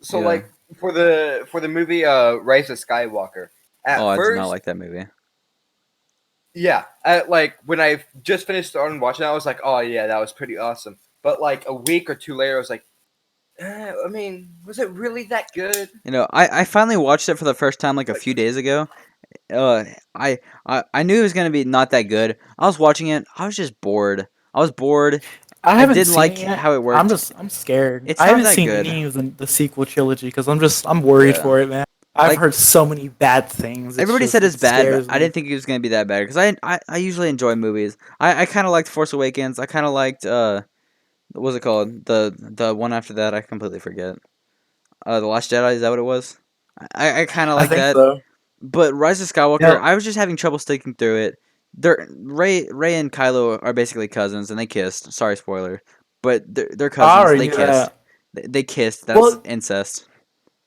So Yeah. like for the movie Rise of Skywalker. At Oh, I first, did not like that movie. yeah, like when I just finished starting watching it, I was like, "Oh yeah, that was pretty awesome." But like a week or two later, I was like, I mean, was it really that good?" You know, I finally watched it for the first time like a few days ago. I knew it was gonna be not that good. I was watching it. I was just bored. I was bored. I haven't didn't seen like it yet. how it worked. I'm scared. It's I not haven't that seen good. any of the sequel trilogy because I'm worried Yeah. for it, man. I've Like- heard so many bad things. Everybody said it's it bad, scares but I me. didn't think it was gonna be that bad because I usually enjoy movies. I kind of liked Force Awakens. I kind of liked what was it called? The one after that I completely forget. The Last Jedi, is that what it was? I kind of I like think that. so. But Rise of Skywalker, Yeah. I was just having trouble sticking through it. Ray and Kylo are basically cousins, and they kissed. Sorry, spoiler, but they're cousins. Sorry, They yeah. kissed. They kissed. That's Well- incest.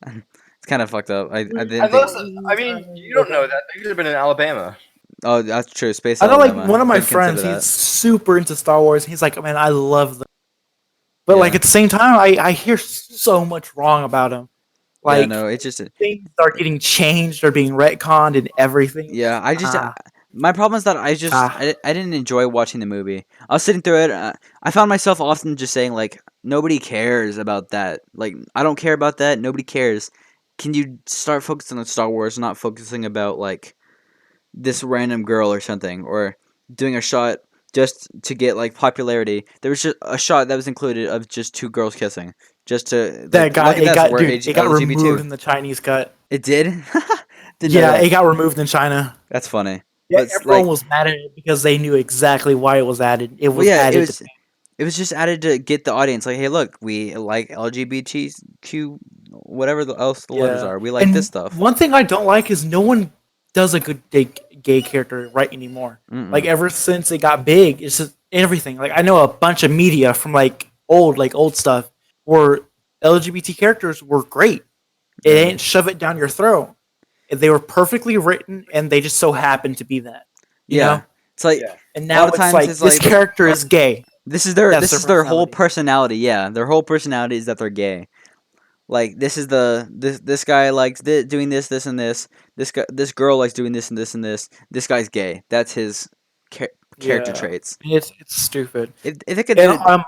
It's kind of fucked up. I didn't Unless, think. I mean, you don't know that. They could have been in Alabama. Oh, that's true. Space. I know, like Alabama. one of my Didn't consider friends, that. he's super into Star Wars. He's like, man, I love them. But like Yeah. at the same time, I hear so much wrong about him. Like Yeah, no, it's just. things are getting changed or being retconned and everything. Yeah, I just. Ah. My problem is that I just Ah. I didn't enjoy watching the movie. I was sitting through it. I found myself often just saying like nobody cares about that. Like, I don't care about that. Nobody cares. Can you start focusing on Star Wars, not focusing about like this random girl or something, or doing a shot just to get like popularity? There was just a shot that was included of just two girls kissing, just to like look at that. We're Dude, it got removed LGBT. in the Chinese cut. It did. Didn't know Yeah, that. it got removed in China. That's funny. Yeah, But everyone like, was mad at it because they knew exactly why it was added. It well, was yeah, added to it was just added to get the audience. Like, hey, look, we like LGBTQ, whatever the else the letters yeah. are. We like And this stuff. one thing I don't like is no one does a good gay character right anymore. Mm-mm. Like ever since it got big, it's just everything. Like I know a bunch of media from like old stuff where LGBT characters were great. It Yeah. ain't shove it down your throat. They were perfectly written, and they just so happened to be that. You Yeah, know? it's like Yeah. And A now lot of it's times like it's this like- character is gay. this is their That's this their is their whole personality. personality. Yeah, their whole personality is that they're gay. Like, this is this guy likes doing this, and this. This girl likes doing this and this and this. This guy's gay. That's his character Yeah. traits. It's stupid. If they could And do it,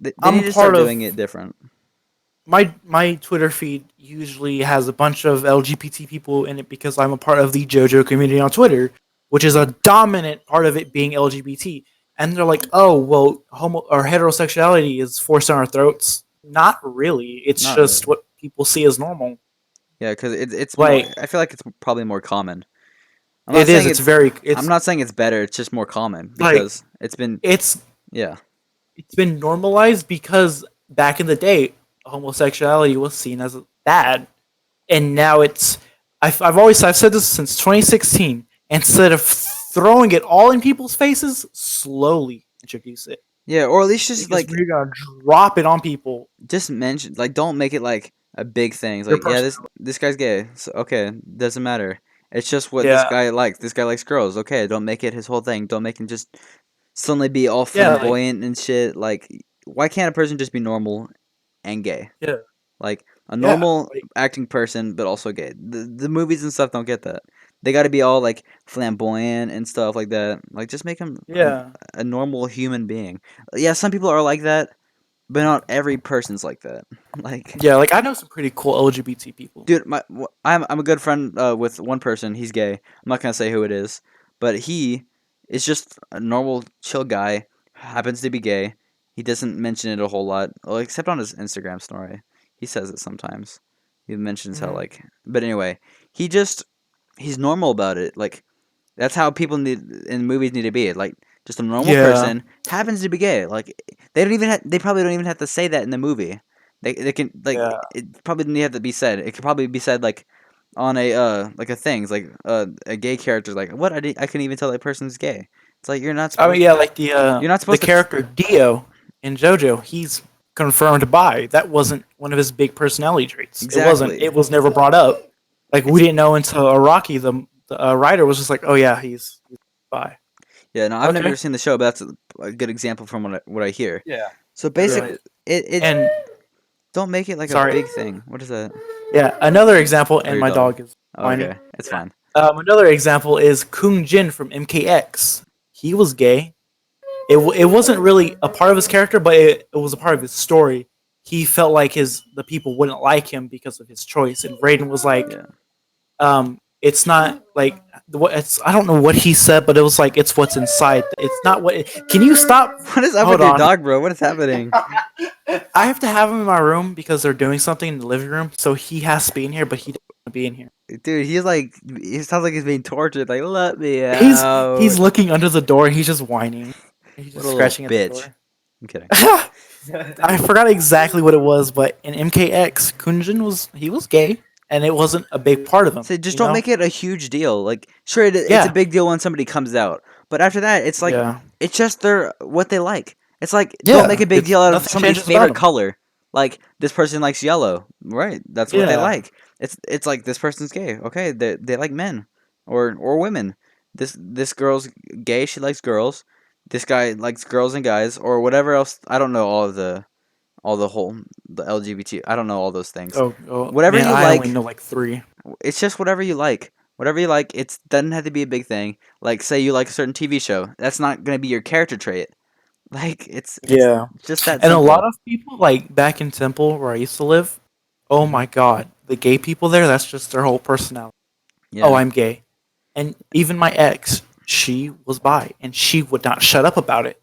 they I'm need to start part of- doing it different. My Twitter feed usually has a bunch of LGBT people in it because I'm a part of the JoJo community on Twitter, which is a dominant part of it being LGBT. And they're like, "Oh, well, homo or heterosexuality is forced on our throats." Not really. It's Not just really. what people see as normal. Yeah, because it's Like- more, I feel like it's probably more common. I'm It is. saying It's very. It's I'm not saying it's better. It's just more common Like- because it's been It's yeah. been normalized because back in the day, homosexuality was seen as bad, and now it's. I've said this since 2016. Instead of throwing it all in people's faces, slowly introduce it. Yeah, or at least just Because like we're gonna drop it on people. just mention, like, don't make it like a big thing. It's Your like, yeah, this guy's gay. So, okay, doesn't matter. It's just what Yeah. this guy likes. This guy likes girls. Okay, don't make it his whole thing. Don't make him just suddenly be all Yeah, like- flamboyant and shit. Like, why can't a person just be normal and gay? Yeah. Like a Yeah, normal like- acting person, but also gay. The movies and stuff don't get that. They got to be all like flamboyant and stuff like that. Like, just make him Yeah, a normal human being. Yeah, some people are like that, but not every person's like that. Like, yeah. Like I know some pretty cool LGBT people. dude, I'm a good friend with one person. He's gay. I'm not gonna say who it is, but he is just a normal, chill guy. Happens to be gay. He doesn't mention it a whole lot, well, except on his Instagram story. He says it sometimes. He mentions how Mhm. like, but anyway, he's normal about it. Like, that's how people in movies need to be. Like, just a normal Yeah. person happens to be gay. Like, they probably don't even have to say that in the movie. They can like Yeah. it probably didn't have to be said. It could probably be said like on a like a thing. It's like a gay character's like, what? I couldn't even tell that person's gay. It's like, you're not I supposed. mean, yeah, like You're not the supposed to- character Dio in JoJo. He's confirmed bi. That wasn't one of his big personality traits. It wasn't. Exactly. It was never brought up. Like we didn't know until Araki, the writer, was just like, "Oh yeah, he's bi." Yeah, no, I've Okay. never seen the show, but that's a good example from what I hear. Yeah. So basically, it And don't make it like Sorry. a big thing. What is that? yeah, another example. And your my dog. dog is Oh, whining. okay, it's fine. Another example is Kung Jin from MKX. He was gay. It wasn't really a part of his character, but it was a part of his story. He felt like the people wouldn't like him because of his choice, and Raiden was like, Yeah. it's not like I don't know what he said, but it was like it's what's inside. It's not what. Can you stop? What is up Hold with your on. dog, bro? What is happening? I have to have him in my room because they're doing something in the living room, so he has to be in here, but he doesn't want to be in here. Dude, he's like, he sounds like he's being tortured. Like, let me out. He's looking under the door. And he's just whining. He's What just a scratching little at the bitch. door. I'm kidding. I forgot exactly what it was, but in MKX, Kunjin was gay, and it wasn't a big part of him. So just you don't know? make it a huge deal. Like, sure, it's Yeah. a big deal when somebody comes out, but after that, it's like Yeah. it's just what they like. It's like, Yeah, don't make a big it's- deal out of nothing somebody's changes about favorite 'em. color. Like, this person likes yellow, right? That's what they Yeah. like. It's like, this person's gay. Okay, they like men or women. This girl's gay. She likes girls. This guy likes girls and guys or whatever else. I don't know the LGBT. I don't know all those things. Oh, Whatever man, you I like. only know like 3. It's just whatever you like. Whatever you like. It doesn't have to be a big thing. Like, say you like a certain TV show. That's not gonna be your character trait. Like it's Yeah. just that And a simple. lot of people, like back in Temple where I used to live, oh my god, the gay people there, that's just their whole personality. Yeah. Oh, I'm gay. And even my ex, she was bi, and she would not shut up about it.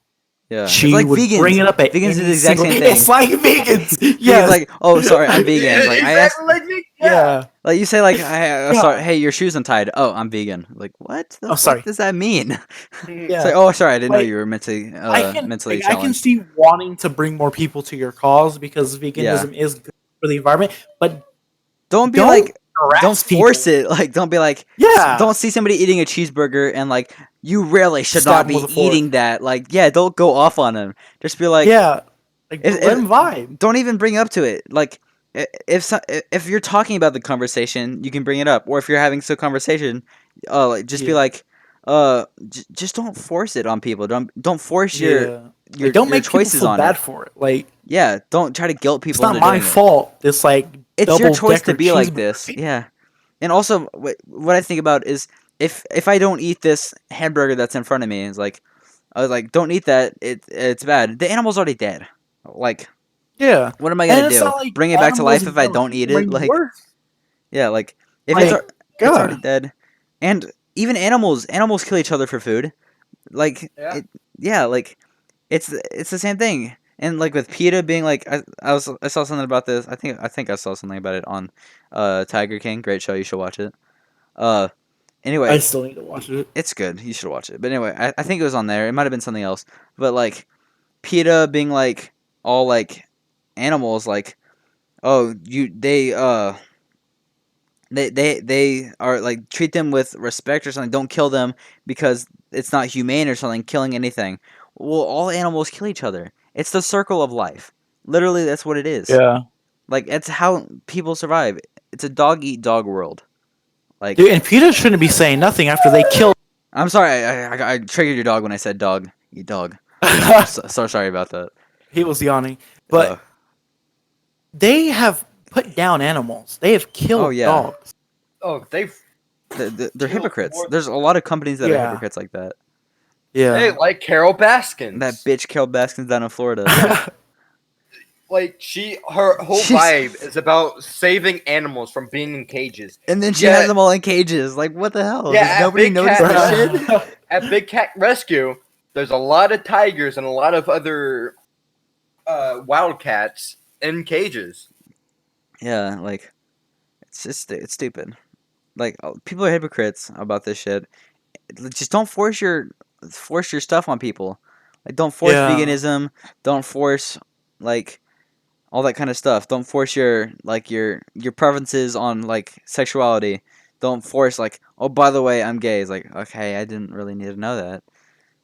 Yeah. It's She like would bring vegans. it up at Vegans do any the exact single. same thing. It's like vegans. Vegans Yes. like, oh, sorry, I'm vegan. It's like I asked, exactly like me. yeah. like you say, like, Yeah. sorry, hey, your shoe's untied. Oh, I'm vegan. Like, what? Oh, sorry. What does that mean? Yeah. It's like, oh, sorry, I didn't know Like, you were mentally mentally I can challenged. see wanting to bring more people to your cause because veganism is good for the environment, but Don't be don't like, harass don't force people. it. Like, don't be like, Yeah. don't see somebody eating a cheeseburger and like, you really should Stab not 'em be with a fork. eating that. Like, yeah, don't go off on them. Just be like, Yeah. Like if- let them vibe. don't even bring up to it. Like, if you're talking about the conversation, you can bring it up. Or if you're having some conversation, like, just be Yeah. like, just don't force it on people. Don't force Yeah. your Like, don't your make people choices feel on bad it. for it. Like Yeah, don't try to guilt it's people not into my doing it. fault. This like It's your choice to double-decker be like cheeseburger this. thing. Yeah. And also, what I think about is if I don't eat this hamburger that's in front of me, it's like I was like, don't eat that. It's bad. The animal's already dead. Like, Yeah. what am I And gonna it's do? not like Bring it back to animals life in if I general don't eat are it? any Like, worse. yeah, like if Like, it's already God. dead. And even animals kill each other for food. Like, Yeah. like it's the same thing. And like with PETA being like, I saw something about this. I think I saw something about it on Tiger King. Great show. You should watch it. Uh, I anyway, still need to watch it. it's good. You should watch it. But anyway, I think it was on there. It might have been something else. But like PETA being like all like animals, like, oh, they are like, treat them with respect or something. Don't kill them because it's not humane or something. Killing anything. Well, all animals kill each other. It's the circle of life. Literally, that's what it is. Yeah. Like, it's how people survive. It's a dog eat dog world. Like, Dude, and PETA shouldn't be saying nothing after they killed. I'm sorry, I triggered your dog when I said dog eat dog. So sorry about that. He was yawning. But Uh, they have put down animals. They have killed Oh, yeah. dogs. Oh, they're they're Kill hypocrites. more- There's a lot of companies that are Yeah. hypocrites like that. Yeah. Hey, like Carol Baskins. That bitch Carol Baskins down in Florida. Like her whole She's- vibe is about saving animals from being in cages. And then she Yeah. has them all in cages. Like, what the hell? Yeah, Does at nobody Big notice Cat- this shit? At Big Cat Rescue, there's a lot of tigers and a lot of other wildcats in cages. Yeah, like, it's just it's stupid. Like, people are hypocrites about this shit. Just don't force your stuff on people. Like, don't force Yeah. veganism. Don't force like all that kind of stuff. Don't force your preferences on like sexuality. Don't force like, oh, by the way, I'm gay. It's like, okay, I didn't really need to know that.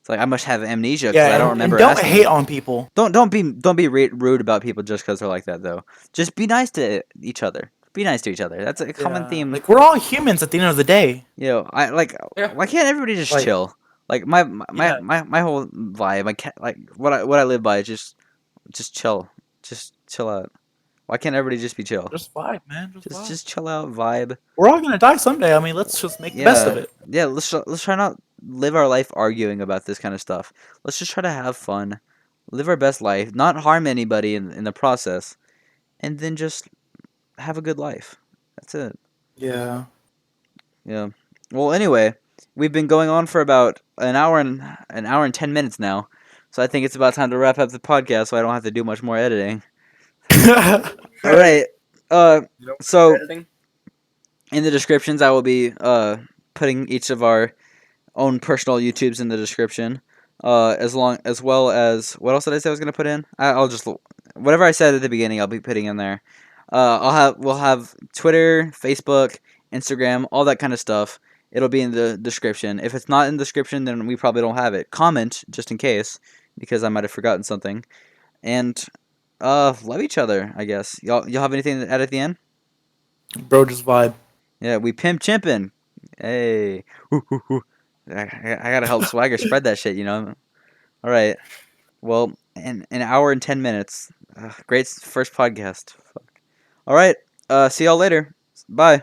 It's like I must have amnesia because Yeah, I don't and remember. don't asking hate you. on people. Don't be rude about people just because they're like that though. Just be nice to each other. Be nice to each other. That's a common Yeah. theme. Like we're all humans at the end of the day. You know, I like. Yeah. Why can't everybody just Like- chill? Like my Yeah. whole vibe. I can't like what I live by. Is just chill. Just chill out. Why can't everybody just be chill? Just vibe, man. Just, vibe. Just chill out, vibe. We're all gonna die someday. I mean, let's just make the best of it. Yeah, let's try not live our life arguing about this kind of stuff. Let's just try to have fun, live our best life, not harm anybody in the process, and then just have a good life. That's it. Yeah. Yeah. Well, anyway, we've been going on for about an hour and 10 minutes now, so I think it's about time to wrap up the podcast, so I don't have to do much more editing. All right. You know, So editing. in the descriptions, I will be putting each of our own personal YouTubes in the description, as well as what else did I say I was gonna put in? I'll just whatever I said at the beginning, I'll be putting in there. We'll have Twitter, Facebook, Instagram, all that kind of stuff. It'll be in the description. If it's not in the description, then we probably don't have it. Comment just in case, because I might have forgotten something. And love each other, I guess. Y'all have anything to add at the end? Bro, just vibe. Yeah, we pimp chimpin'. Hey. I gotta help Swagger spread that shit, you know? Alright. Well, in an hour and 10 minutes. Great first podcast. Fuck. Alright. See y'all later. Bye.